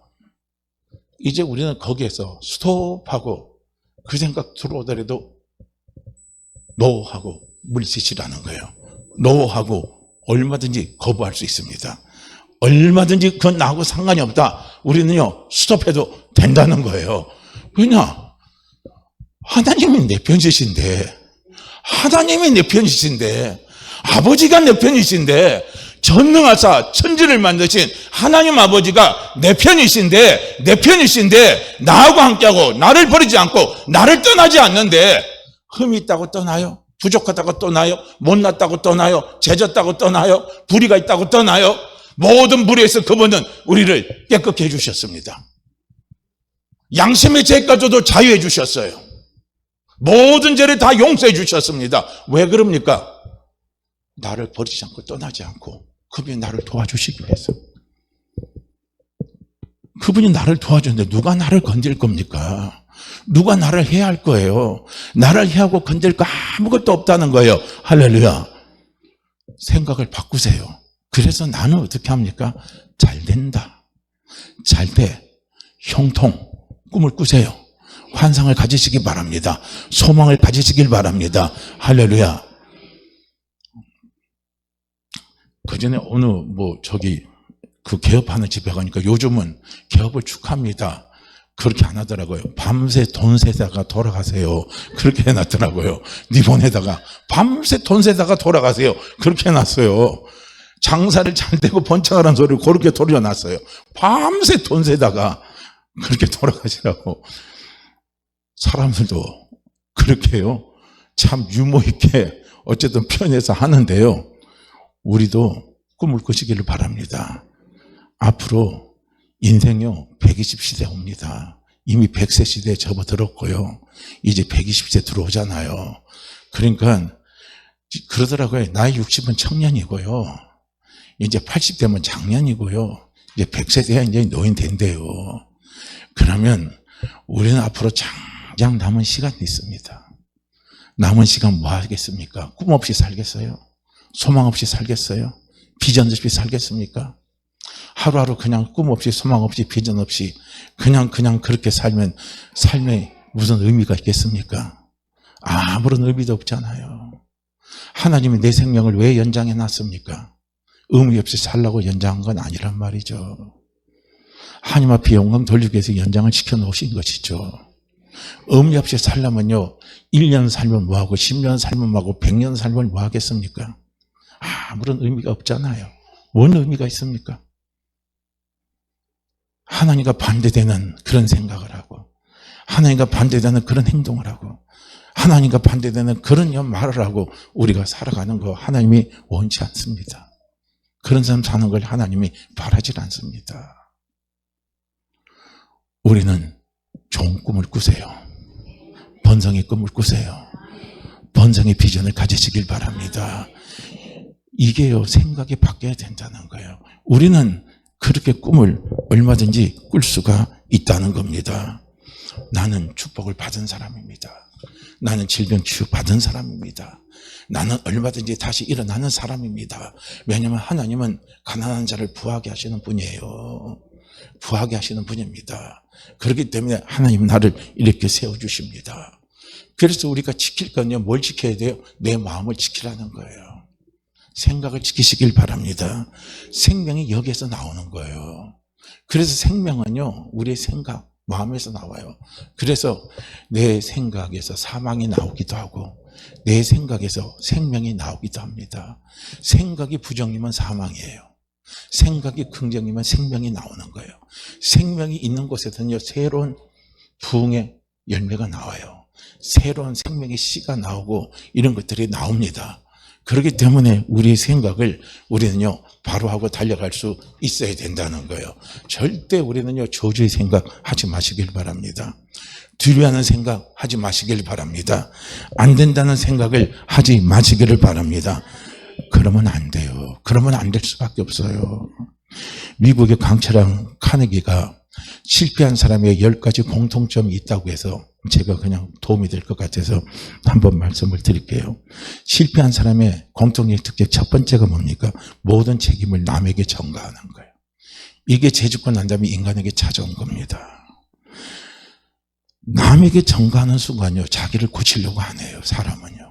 이제 우리는 거기에서 스톱하고 그 생각 들어오더라도 노하고 물리치라는 거예요. 노하고 얼마든지 거부할 수 있습니다. 얼마든지 그건 나하고 상관이 없다. 우리는요, 스톱해도 된다는 거예요. 왜냐? 하나님이 내 편이신데, 아버지가 내 편이신데, 전능하사 천지를 만드신 하나님 아버지가 내 편이신데, 나하고 함께하고, 나를 버리지 않고, 나를 떠나지 않는데, 흠이 있다고 떠나요? 부족하다고 떠나요? 못났다고 떠나요? 죄졌다고 떠나요? 불의가 있다고 떠나요? 모든 불의에서 그분은 우리를 깨끗게 해주셨습니다. 양심의 죄까지도 자유해 주셨어요. 모든 죄를 다 용서해 주셨습니다. 왜 그럽니까? 나를 버리지 않고 떠나지 않고 그분이 나를 도와주시기 위해서. 그분이 나를 도와주는데 누가 나를 건질 겁니까? 누가 나를 해야 할 거예요? 나를 해하고 건질 거 아무것도 없다는 거예요. 할렐루야. 생각을 바꾸세요. 그래서 나는 어떻게 합니까? 잘 된다. 잘 돼. 형통. 꿈을 꾸세요. 환상을 가지시기 바랍니다. 소망을 가지시길 바랍니다. 할렐루야. 그 전에 어느 그 개업하는 집에 가니까 요즘은 개업을 축하합니다. 그렇게 안 하더라고요. 밤새 돈 세다가 돌아가세요. 그렇게 해놨더라고요. 리본에다가 밤새 돈 세다가 돌아가세요. 그렇게 해놨어요. 장사를 잘 되고 번창하라는 소리를 그렇게 돌려놨어요. 밤새 돈 세다가 그렇게 돌아가시라고. 사람들도 그렇게요. 참 유머 있게 어쨌든 표현해서 하는데요. 우리도 꿈을 꾸시기를 바랍니다. 앞으로 인생요 120시대 옵니다. 이미 100세 시대에 접어들었고요. 이제 120세 들어오잖아요. 그러니까 그러더라고요. 나이 60은 청년이고요. 이제 80되면 장년이고요. 이제 100세 돼야 이제 노인 된대요. 그러면 우리는 앞으로 장장 남은 시간이 있습니다. 남은 시간 뭐 하겠습니까? 꿈 없이 살겠어요? 소망 없이 살겠어요? 비전 없이 살겠습니까? 하루하루 그냥 꿈 없이 소망 없이 비전 없이 그냥 그렇게 살면 삶에 무슨 의미가 있겠습니까? 아무런 의미도 없잖아요. 하나님이 내 생명을 왜 연장해 놨습니까? 의미 없이 살라고 연장한 건 아니란 말이죠. 하나님 앞에 영광 돌리기 위해서 연장을 시켜 놓으신 것이죠. 의미 없이 살려면요 1년 살면 뭐하고 10년 살면 뭐하고 100년 살면 뭐 하겠습니까? 아무런 의미가 없잖아요. 뭔 의미가 있습니까? 하나님과 반대되는 그런 생각을 하고 하나님과 반대되는 그런 행동을 하고 하나님과 반대되는 그런 말을 하고 우리가 살아가는 거 하나님이 원치 않습니다. 그런 사람 사는 걸 하나님이 바라질 않습니다. 우리는 좋은 꿈을 꾸세요. 번성의 꿈을 꾸세요. 번성의 비전을 가지시길 바랍니다. 이게요 생각이 바뀌어야 된다는 거예요. 우리는 그렇게 꿈을 얼마든지 꿀 수가 있다는 겁니다. 나는 축복을 받은 사람입니다. 나는 질병 치유 받은 사람입니다. 나는 얼마든지 다시 일어나는 사람입니다. 왜냐하면 하나님은 가난한 자를 부하게 하시는 분이에요. 부하게 하시는 분입니다. 그렇기 때문에 하나님은 나를 이렇게 세워주십니다. 그래서 우리가 지킬 건요 뭘 지켜야 돼요? 내 마음을 지키라는 거예요. 생각을 지키시길 바랍니다. 생명이 여기에서 나오는 거예요. 그래서 생명은요 우리의 생각, 마음에서 나와요. 그래서 내 생각에서 사망이 나오기도 하고 내 생각에서 생명이 나오기도 합니다. 생각이 부정이면 사망이에요. 생각이 긍정이면 생명이 나오는 거예요. 생명이 있는 곳에서는요 새로운 부흥의 열매가 나와요. 새로운 생명의 씨가 나오고 이런 것들이 나옵니다. 그렇기 때문에 우리의 생각을 우리는요 바로 하고 달려갈 수 있어야 된다는 거예요. 절대 우리는요 저주의 생각 하지 마시길 바랍니다. 두려워하는 생각 하지 마시길 바랍니다. 안 된다는 생각을 하지 마시기를 바랍니다. 그러면 안 돼요. 그러면 안 될 수밖에 없어요. 미국의 강철한 카네기가 실패한 사람의 10가지 공통점이 있다고 해서 제가 그냥 도움이 될 것 같아서 한번 말씀을 드릴게요. 실패한 사람의 공통적인 특징 첫 번째가 뭡니까? 모든 책임을 남에게 전가하는 거예요. 이게 재주권 난담이 인간에게 찾아온 겁니다. 남에게 전가하는 순간요 자기를 고치려고 안 해요. 사람은요.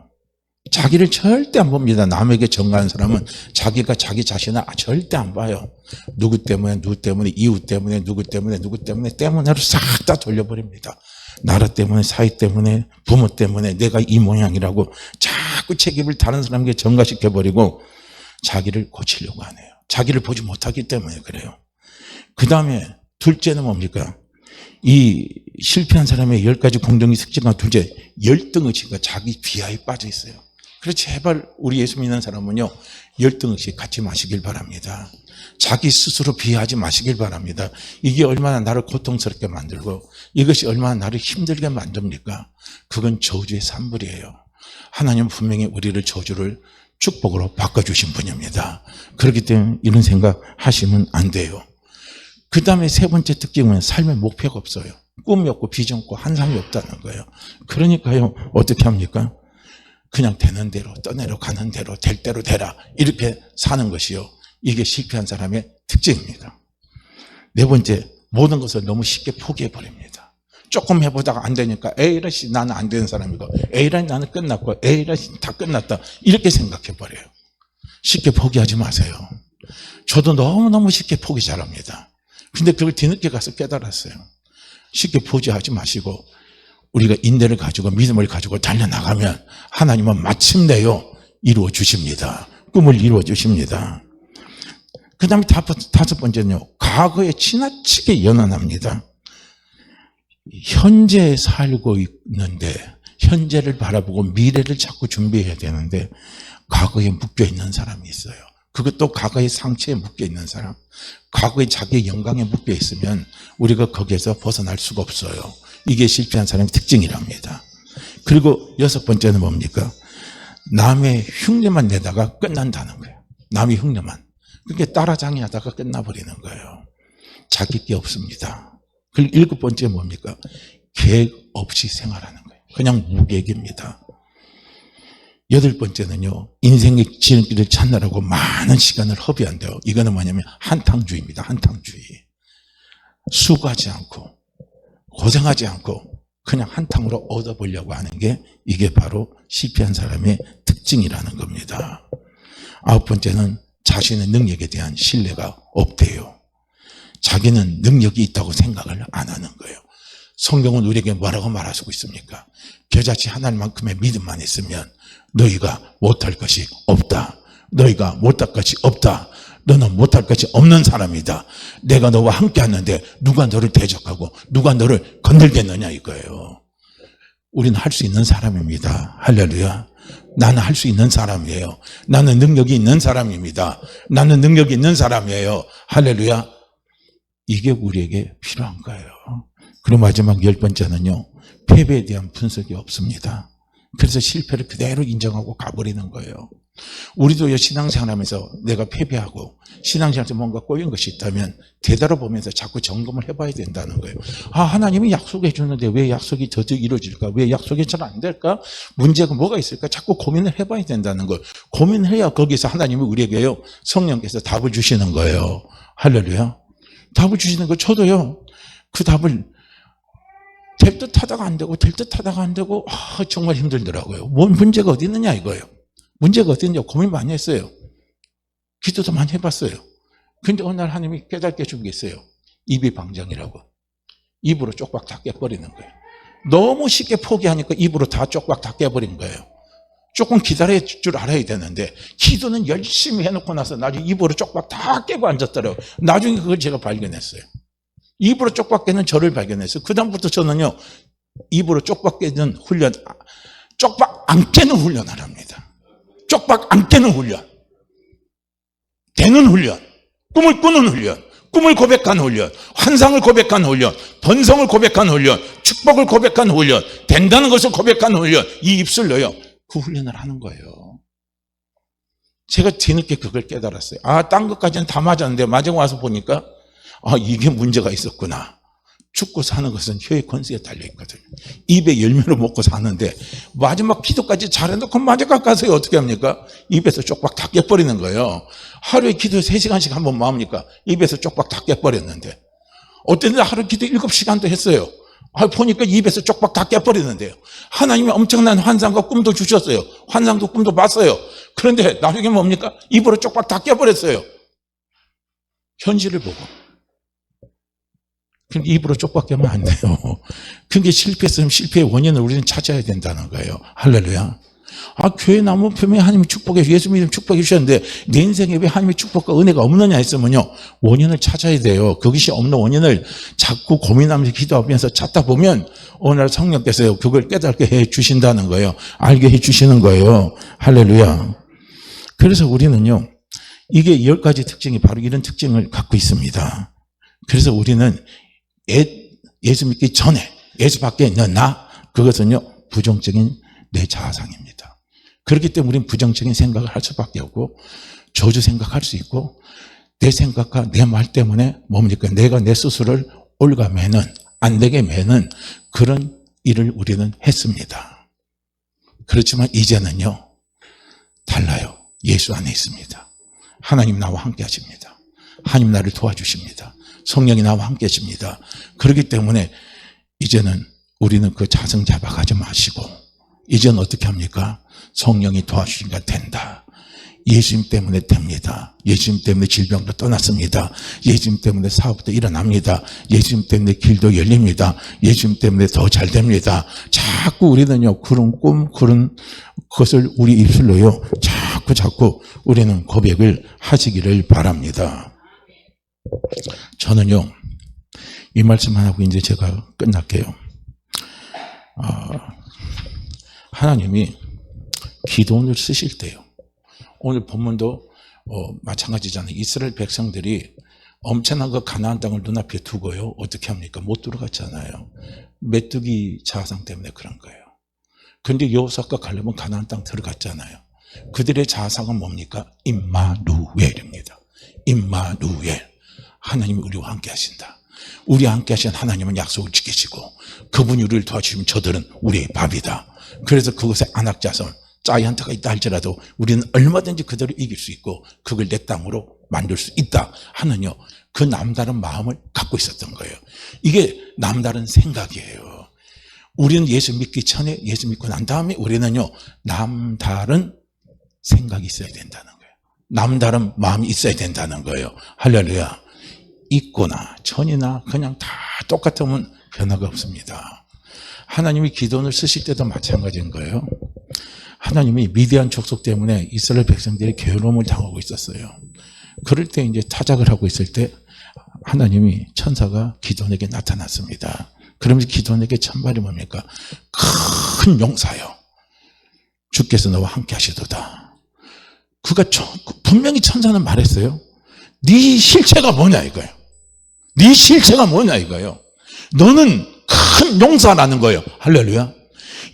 자기를 절대 안 봅니다. 남에게 전가하는 사람은 자기가 자기 자신을 절대 안 봐요. 누구 때문에 이웃 때문에 누구 때문에로 싹 다 돌려버립니다. 나라 때문에 사회 때문에 부모 때문에 내가 이 모양이라고 자꾸 책임을 다른 사람에게 전가시켜버리고 자기를 고치려고 안 해요. 자기를 보지 못하기 때문에 그래요. 그 다음에 둘째는 뭡니까? 이 실패한 사람의 10가지 공정의 특징과 둘째 열등의식과 자기 비하에 빠져 있어요. 그래서 제발 우리 예수 믿는 사람은요 열등의식 갖지 마시길 바랍니다. 자기 스스로 비하하지 마시길 바랍니다. 이게 얼마나 나를 고통스럽게 만들고 이것이 얼마나 나를 힘들게 만듭니까? 그건 저주의 산물이에요. 하나님은 분명히 우리를 저주를 축복으로 바꿔주신 분입니다. 그렇기 때문에 이런 생각 하시면 안 돼요. 그 다음에 세 번째 특징은 삶의 목표가 없어요. 꿈이 없고 비전 없고 환상이 없다는 거예요. 그러니까요 어떻게 합니까? 그냥 되는 대로 떠내려 가는 대로 될 대로 되라 이렇게 사는 것이요. 이게 실패한 사람의 특징입니다. 네 번째, 모든 것을 너무 쉽게 포기해버립니다. 조금 해보다가 안 되니까 에이라씨 나는 안 되는 사람이고 에이라씨 나는 끝났고 에이라씨 다 끝났다 이렇게 생각해버려요. 쉽게 포기하지 마세요. 저도 너무너무 쉽게 포기 잘합니다. 근데 그걸 뒤늦게 가서 깨달았어요. 쉽게 포기하지 마시고 우리가 인내를 가지고 믿음을 가지고 달려나가면 하나님은 마침내요 이루어 주십니다. 꿈을 이루어 주십니다. 그 다음에 다섯 번째는요 과거에 지나치게 연연합니다. 현재 살고 있는데 현재를 바라보고 미래를 자꾸 준비해야 되는데 과거에 묶여 있는 사람이 있어요. 그것도 과거의 상처에 묶여 있는 사람, 과거의 자기의 영광에 묶여 있으면 우리가 거기에서 벗어날 수가 없어요. 이게 실패한 사람의 특징이랍니다. 그리고 6번째는 뭡니까? 남의 흉내만 내다가 끝난다는 거예요. 남의 흉내만. 그게 따라장이하다가 끝나버리는 거예요. 자기 게 없습니다. 그리고 7번째 뭡니까? 계획 없이 생활하는 거예요. 그냥 무계획입니다. 8번째는요, 인생의 지름길을 찾느라고 많은 시간을 허비한대요. 이거는 뭐냐면 한탕주의입니다. 한탕주의. 수고하지 않고 고생하지 않고 그냥 한탕으로 얻어보려고 하는 게 이게 바로 실패한 사람의 특징이라는 겁니다. 9번째는 자신의 능력에 대한 신뢰가 없대요. 자기는 능력이 있다고 생각을 안 하는 거예요. 성경은 우리에게 뭐라고 말하고 있습니까? 겨자씨 하나님만큼의 믿음만 있으면 너희가 못할 것이 없다. 너희가 못할 것이 없다. 너는 못할 것이 없는 사람이다. 내가 너와 함께 하는데 누가 너를 대적하고 누가 너를 건들겠느냐 이거예요. 우리는 할 수 있는 사람입니다. 할렐루야. 나는 할 수 있는 사람이에요. 나는 능력이 있는 사람입니다. 나는 능력이 있는 사람이에요. 할렐루야. 이게 우리에게 필요한 거예요. 그리고 마지막 10번째는요. 패배에 대한 분석이 없습니다. 그래서 실패를 그대로 인정하고 가버리는 거예요. 우리도 신앙생활하면서 내가 패배하고 신앙생활에서 뭔가 꼬인 것이 있다면 되돌아보면서 자꾸 점검을 해봐야 된다는 거예요. 아, 하나님이 약속해 주는데 왜 약속이 저저 이루어질까? 왜 약속이 잘 안 될까? 문제가 뭐가 있을까? 자꾸 고민을 해봐야 된다는 거예요. 고민해야 거기서 하나님이 우리에게요, 성령께서 답을 주시는 거예요. 할렐루야. 답을 주시는 거. 저도요, 그 답을 될 듯 하다가 안 되고 될 듯 하다가 안 되고 정말 힘들더라고요. 뭔 문제가 어디 있느냐 이거예요. 문제가 어디 있느냐 고민 많이 했어요. 기도도 많이 해봤어요. 근데 어느 날 하나님이 깨닫게 해준 게 있어요. 입이 방정이라고. 입으로 쪽박 다 깨버리는 거예요. 너무 쉽게 포기하니까 입으로 다 쪽박 다 깨버린 거예요. 조금 기다릴 줄 알아야 되는데 기도는 열심히 해놓고 나서 나중에 입으로 쪽박 다 깨고 앉았더라고요. 나중에 그걸 제가 발견했어요. 입으로 쪽박 깨는 저를 발견했어요. 그 다음부터 저는요, 입으로 쪽박 깨는 훈련, 쪽박 안 깨는 훈련을 합니다. 쪽박 안 깨는 훈련, 되는 훈련, 꿈을 꾸는 훈련, 꿈을 고백하는 훈련, 환상을 고백하는 훈련, 번성을 고백하는 훈련, 축복을 고백하는 훈련, 된다는 것을 고백하는 훈련, 이 입술로요, 그 훈련을 하는 거예요. 제가 뒤늦게 그걸 깨달았어요. 아, 딴 것까지는 다 맞았는데 마지막 와서 보니까 아, 이게 문제가 있었구나. 죽고 사는 것은 혀의 권세에 달려있거든요. 입에 열매를 먹고 사는데 마지막 기도까지 잘해놓고 마지막 가서 어떻게 합니까? 입에서 쪽박 다 깨버리는 거예요. 하루에 기도 3시간씩 한번 뭐 합니까? 입에서 쪽박 다 깨버렸는데 어떤 데 하루 기도 7시간도 했어요. 보니까 입에서 쪽박 다 깨버리는데요. 하나님이 엄청난 환상과 꿈도 주셨어요. 환상도 꿈도 봤어요. 그런데 나중에 뭡니까? 입으로 쪽박 다 깨버렸어요. 현실을 보고. 그러니까 입으로 쪽박 깨면 안 돼요. 그게 실패했으면 실패의 원인을 우리는 찾아야 된다는 거예요. 할렐루야. 아, 교회 나무 표면에 하나님이 축복해, 예수 믿음 축복해 주셨는데 내 인생에 왜 하나님의 축복과 은혜가 없느냐 했으면요, 원인을 찾아야 돼요. 그것이 없는 원인을 자꾸 고민하면서 기도하면서 찾다 보면 어느 날 성령께서요, 그걸 깨닫게 해 주신다는 거예요. 알게 해 주시는 거예요. 할렐루야. 그래서 우리는요, 이게 10가지 특징이 바로 이런 특징을 갖고 있습니다. 그래서 우리는 예수 믿기 전에 예수 밖에 있는 나, 그것은요, 부정적인 내 자아상입니다. 그렇기 때문에 우리는 부정적인 생각을 할 수밖에 없고 저주 생각할 수 있고 내 생각과 내 말 때문에 뭡니까? 내가 내 스스로를 올가매는, 안 되게 매는 그런 일을 우리는 했습니다. 그렇지만 이제는요, 달라요. 예수 안에 있습니다. 하나님 나와 함께 하십니다. 하나님 나를 도와주십니다. 성령이 나와 함께 하십니다. 그렇기 때문에 이제는 우리는 그 자성 잡아가지 마시고 이제는 어떻게 합니까? 성령이 도와주시니까 된다. 예수님 때문에 됩니다. 예수님 때문에 질병도 떠났습니다. 예수님 때문에 사업도 일어납니다. 예수님 때문에 길도 열립니다. 예수님 때문에 더 잘 됩니다. 자꾸 우리는요, 그런 꿈, 그런 것을 우리 입술로요, 자꾸 우리는 고백을 하시기를 바랍니다. 저는요, 이 말씀만 하고 이제 제가 끝날게요. 하나님이 기도원을 쓰실 때요. 오늘 본문도 마찬가지잖아요. 이스라엘 백성들이 엄청난 그 가나안 땅을 눈앞에 두고요. 어떻게 합니까? 못 들어갔잖아요. 메뚜기 자상 때문에 그런 거예요. 근데 여호수아가 갈렙은 가나안 땅 들어갔잖아요. 그들의 자상은 뭡니까? 임마누엘입니다. 임마누엘. 하나님이 우리와 함께 하신다. 우리와 함께 하신 하나님은 약속을 지키시고 그분이 우리를 도와주시면 저들은 우리의 밥이다. 그래서 그것에 안악자손 자이언트가 있다 할지라도 우리는 얼마든지 그대로 이길 수 있고 그걸 내 땅으로 만들 수 있다 하는요, 그 남다른 마음을 갖고 있었던 거예요. 이게 남다른 생각이에요. 우리는 예수 믿기 전에, 예수 믿고 난 다음에 우리는요, 남다른 생각이 있어야 된다는 거예요. 남다른 마음이 있어야 된다는 거예요. 할렐루야. 있거나 전이나 그냥 다 똑같으면 변화가 없습니다. 하나님이 기도원을 쓰실 때도 마찬가지인 거예요. 하나님이 미디안 족속 때문에 이스라엘 백성들이 괴로움을 당하고 있었어요. 그럴 때 이제 타작을 하고 있을 때 하나님이 천사가 기도원에게 나타났습니다. 그러면서 기도원에게 천발이 뭡니까? 큰 용사요. 주께서 너와 함께 하시도다. 그가 분명히 천사는 말했어요. 네 실체가 뭐냐 이거예요. 네 실체가 뭐냐 이거예요. 너는 큰 용사라는 거예요. 할렐루야.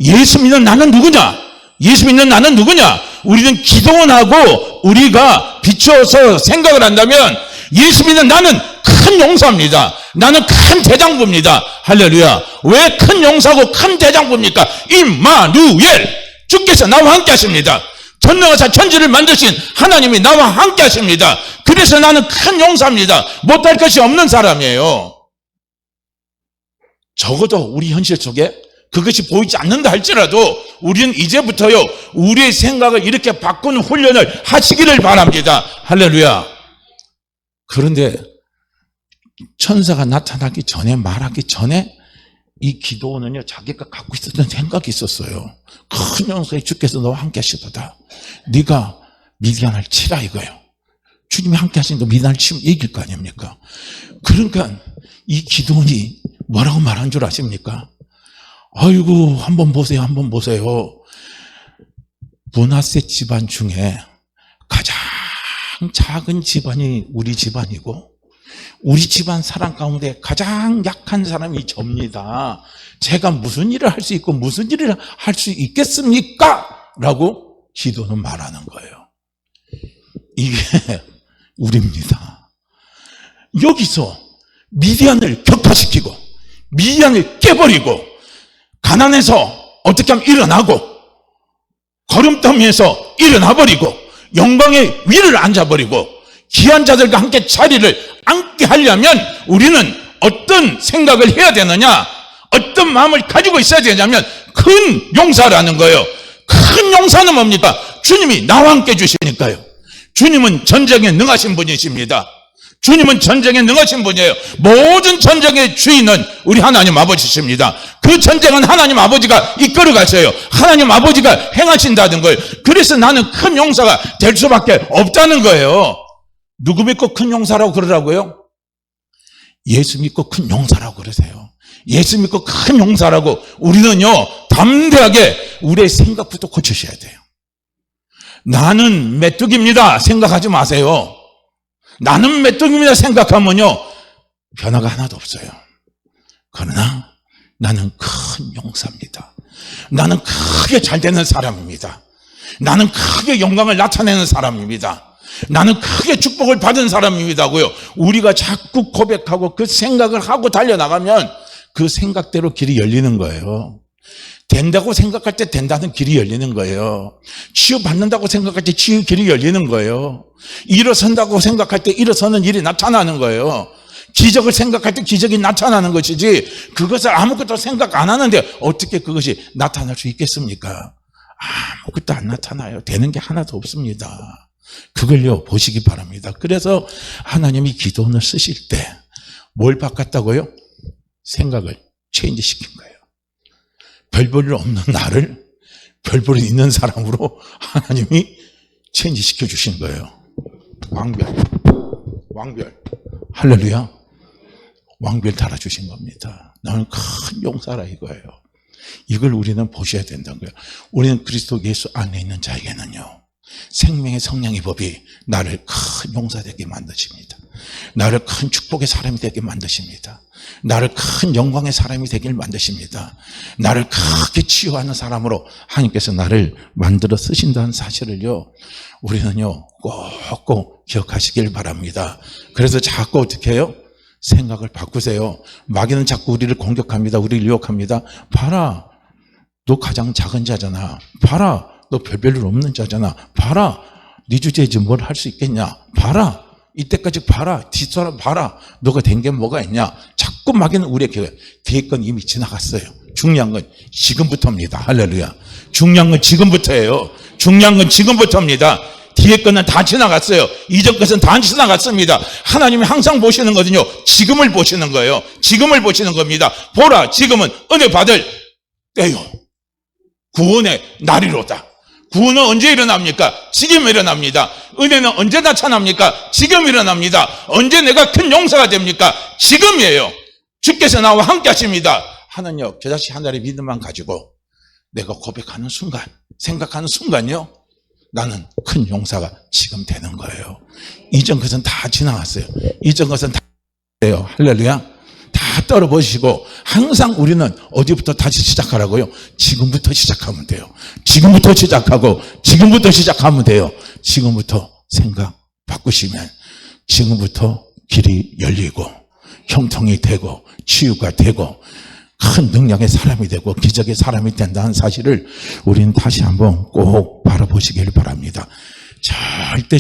예수 믿는 나는 누구냐? 예수 믿는 나는 누구냐? 우리는 기도원하고 우리가 비춰서 생각을 한다면 예수 믿는 나는 큰 용사입니다. 나는 큰 대장부입니다. 할렐루야. 왜 큰 용사고 큰 대장부입니까? 임마누엘. 주께서 나와 함께 하십니다. 전능하사 천지를 만드신 하나님이 나와 함께 하십니다. 그래서 나는 큰 용사입니다. 못할 것이 없는 사람이에요. 적어도 우리 현실 속에 그것이 보이지 않는다 할지라도 우리는 이제부터요, 우리의 생각을 이렇게 바꾸는 훈련을 하시기를 바랍니다. 할렐루야. 그런데 천사가 나타나기 전에, 말하기 전에 이 기도원은요, 자기가 갖고 있었던 생각이 있었어요. 큰 용사의 주께서 너와 함께 하시도다. 네가 미디안을 치라 이거예요. 주님이 함께 하시니까 미디안을 치면 이길 거 아닙니까? 그러니까 이 기도원이 뭐라고 말한 줄 아십니까? 아이고, 한번 보세요, 한번 보세요. 므낫세 집안 중에 가장 작은 집안이 우리 집안이고 우리 집안 사람 가운데 가장 약한 사람이 접니다. 제가 무슨 일을 할 수 있고 무슨 일을 할 수 있겠습니까? 라고 기도는 말하는 거예요. 이게 우리입니다. 여기서 미디안을 격파시키고 미디안을 깨버리고 가난해서 어떻게 하면 일어나고 거름더미에서 일어나버리고 영광의 위를 앉아버리고 귀한 자들과 함께 자리를 앉게 하려면 우리는 어떤 생각을 해야 되느냐, 어떤 마음을 가지고 있어야 되냐면 큰 용사라는 거예요. 큰 용사는 뭡니까? 주님이 나와 함께 주시니까요. 주님은 전쟁에 능하신 분이십니다. 주님은 전쟁에 능하신 분이에요. 모든 전쟁의 주인은 우리 하나님 아버지십니다. 그 전쟁은 하나님 아버지가 이끌어 가셔요. 하나님 아버지가 행하신다는 거예요. 그래서 나는 큰 용사가 될 수밖에 없다는 거예요. 누구 믿고 큰 용사라고 그러라고요? 예수 믿고 큰 용사라고 그러세요. 예수 믿고 큰 용사라고 우리는요, 담대하게 우리의 생각부터 고치셔야 돼요. 나는 메뚜기입니다 생각하지 마세요. 나는 메뚜기입니다 생각하면요, 변화가 하나도 없어요. 그러나 나는 큰 용사입니다. 나는 크게 잘 되는 사람입니다. 나는 크게 영광을 나타내는 사람입니다. 나는 크게 축복을 받은 사람입니다고요. 우리가 자꾸 고백하고 그 생각을 하고 달려나가면 그 생각대로 길이 열리는 거예요. 된다고 생각할 때 된다는 길이 열리는 거예요. 치유받는다고 생각할 때 치유 길이 열리는 거예요. 일어선다고 생각할 때 일어서는 일이 나타나는 거예요. 기적을 생각할 때 기적이 나타나는 것이지, 그것을 아무것도 생각 안 하는데 어떻게 그것이 나타날 수 있겠습니까? 아무것도 안 나타나요. 되는 게 하나도 없습니다. 그걸요, 보시기 바랍니다. 그래서 하나님이 기도원을 쓰실 때 뭘 바꿨다고요? 생각을 체인지 시킨 거예요. 별 볼 일 없는 나를 별 볼 일 있는 사람으로 하나님이 체인지 시켜주신 거예요. 왕별. 할렐루야. 왕비를 달아주신 겁니다. 나는 큰 용사라 이거예요. 이걸 우리는 보셔야 된다는 거예요. 우리는 그리스도 예수 안에 있는 자에게는요, 생명의 성령의 법이 나를 큰 용사 되게 만드십니다. 나를 큰 축복의 사람이 되게 만드십니다. 나를 큰 영광의 사람이 되길 만드십니다. 나를 크게 치유하는 사람으로 하나님께서 나를 만들어 쓰신다는 사실을요, 우리는요 꼭꼭 기억하시길 바랍니다. 그래서 자꾸 어떻게 해요? 생각을 바꾸세요. 마귀는 자꾸 우리를 공격합니다. 우리를 유혹합니다. 봐라, 너 가장 작은 자잖아. 봐라, 너 별별 없는 자잖아. 봐라, 네 주제지 뭘 할 수 있겠냐. 봐라, 이때까지 봐라, 뒷사람 봐라, 너가 된 게 뭐가 있냐. 자꾸 마귀는 우리에게, 뒤에 건 이미 지나갔어요. 중요한 건 지금부터입니다. 할렐루야. 중요한 건 지금부터예요. 중요한 건 지금부터입니다. 뒤에 거는 다 지나갔어요. 이전 것은 다 지나갔습니다. 하나님이 항상 보시는 거든요, 지금을 보시는 거예요. 지금을 보시는 겁니다. 보라, 지금은 은혜 받을 때요, 구원의 날이로다. 구원은 언제 일어납니까? 지금 일어납니다. 은혜는 언제 나타납니까? 지금 일어납니다. 언제 내가 큰 용사가 됩니까? 지금이에요. 주께서 나와 함께 하십니다. 하는요, 겨자씨 하나의 믿음만 가지고 내가 고백하는 순간, 생각하는 순간요, 나는 큰 용사가 지금 되는 거예요. 이전 것은 다 지나갔어요. 이전 것은 다 돼요. 할렐루야. 다 떨어버리시고, 항상 우리는 어디부터 다시 시작하라고요? 지금부터 시작하면 돼요. 지금부터 시작하고, 지금부터 시작하면 돼요. 지금부터 생각 바꾸시면, 지금부터 길이 열리고, 형통이 되고, 치유가 되고, 큰 능력의 사람이 되고 기적의 사람이 된다는 사실을 우리는 다시 한번 꼭 바라보시길 바랍니다.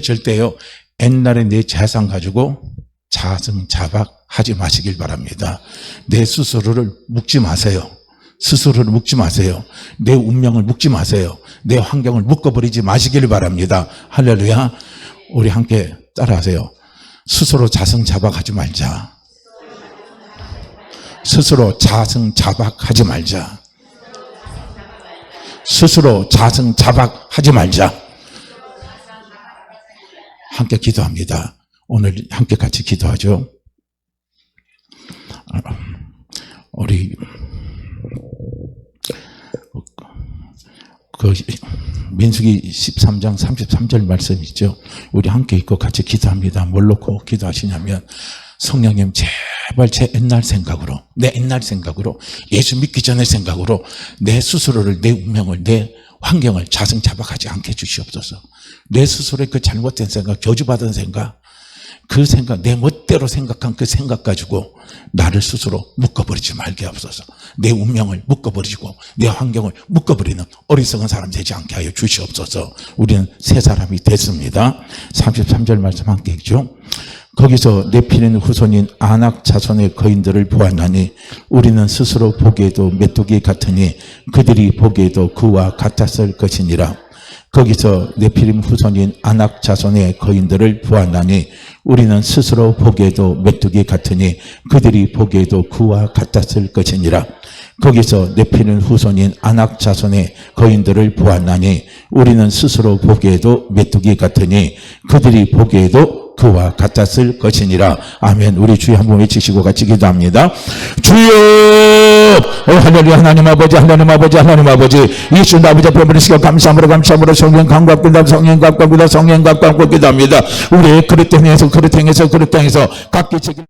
절대요, 옛날에 내 재산 가지고 자승자박하지 마시길 바랍니다. 내 스스로를 묶지 마세요. 스스로를 묶지 마세요. 내 운명을 묶지 마세요. 내 환경을 묶어버리지 마시길 바랍니다. 할렐루야. 우리 함께 따라하세요. 스스로 자승자박하지 말자. 스스로 자승자박하지 말자. 스스로 자승자박하지 말자. 함께 기도합니다. 오늘 함께 같이 기도하죠. 우리 그 민수기 13장 33절 말씀 있죠. 우리 함께 읽고 같이 기도합니다. 뭘 놓고 기도하시냐면, 성령님 제발 제 옛날 생각으로, 내 옛날 생각으로, 예수 믿기 전의 생각으로 내 스스로를, 내 운명을, 내 환경을 자승자박하지 않게 해주시옵소서. 내 스스로의 그 잘못된 생각, 저주받은 생각, 그 생각, 내 멋대로 생각한 그 생각 가지고 나를 스스로 묶어버리지 말게 하옵소서. 내 운명을 묶어버리고 내 환경을 묶어버리는 어리석은 사람 되지 않게 하여 주시옵소서. 우리는 새 사람이 됐습니다. 33절 말씀 함께 읽죠. 거기서 네피림 후손인 아낙 자손의 거인들을 보았나니 우리는 스스로 보기에도 메뚜기 같으니 그들이 보기에도 그와 같았을 것이니라. 거기서 네피림 후손인 아낙 자손의 거인들을 보았나니 우리는 스스로 보기에도 메뚜기 같으니 그들이 보기에도 그와 같았을 것이니라. 거기서 네피림 후손인 아낙 자손의 거인들을 보았나니 우리는 스스로 보기에도 메뚜기 같으니 그들이 보기에도 그와 같았을 것이니라. 아멘. 우리 주여 한번 외치시고 같이 기도합니다. 주여, 하늘의 하나님 아버지, 하나님 아버지, 하나님 아버지, 예수 아버지 앞에 버리시고 감사함으로 성령 감각된다, 성령 감각된다, 성령 감각된다 기도합니다. 우리의 그릇 행해서 각기 책임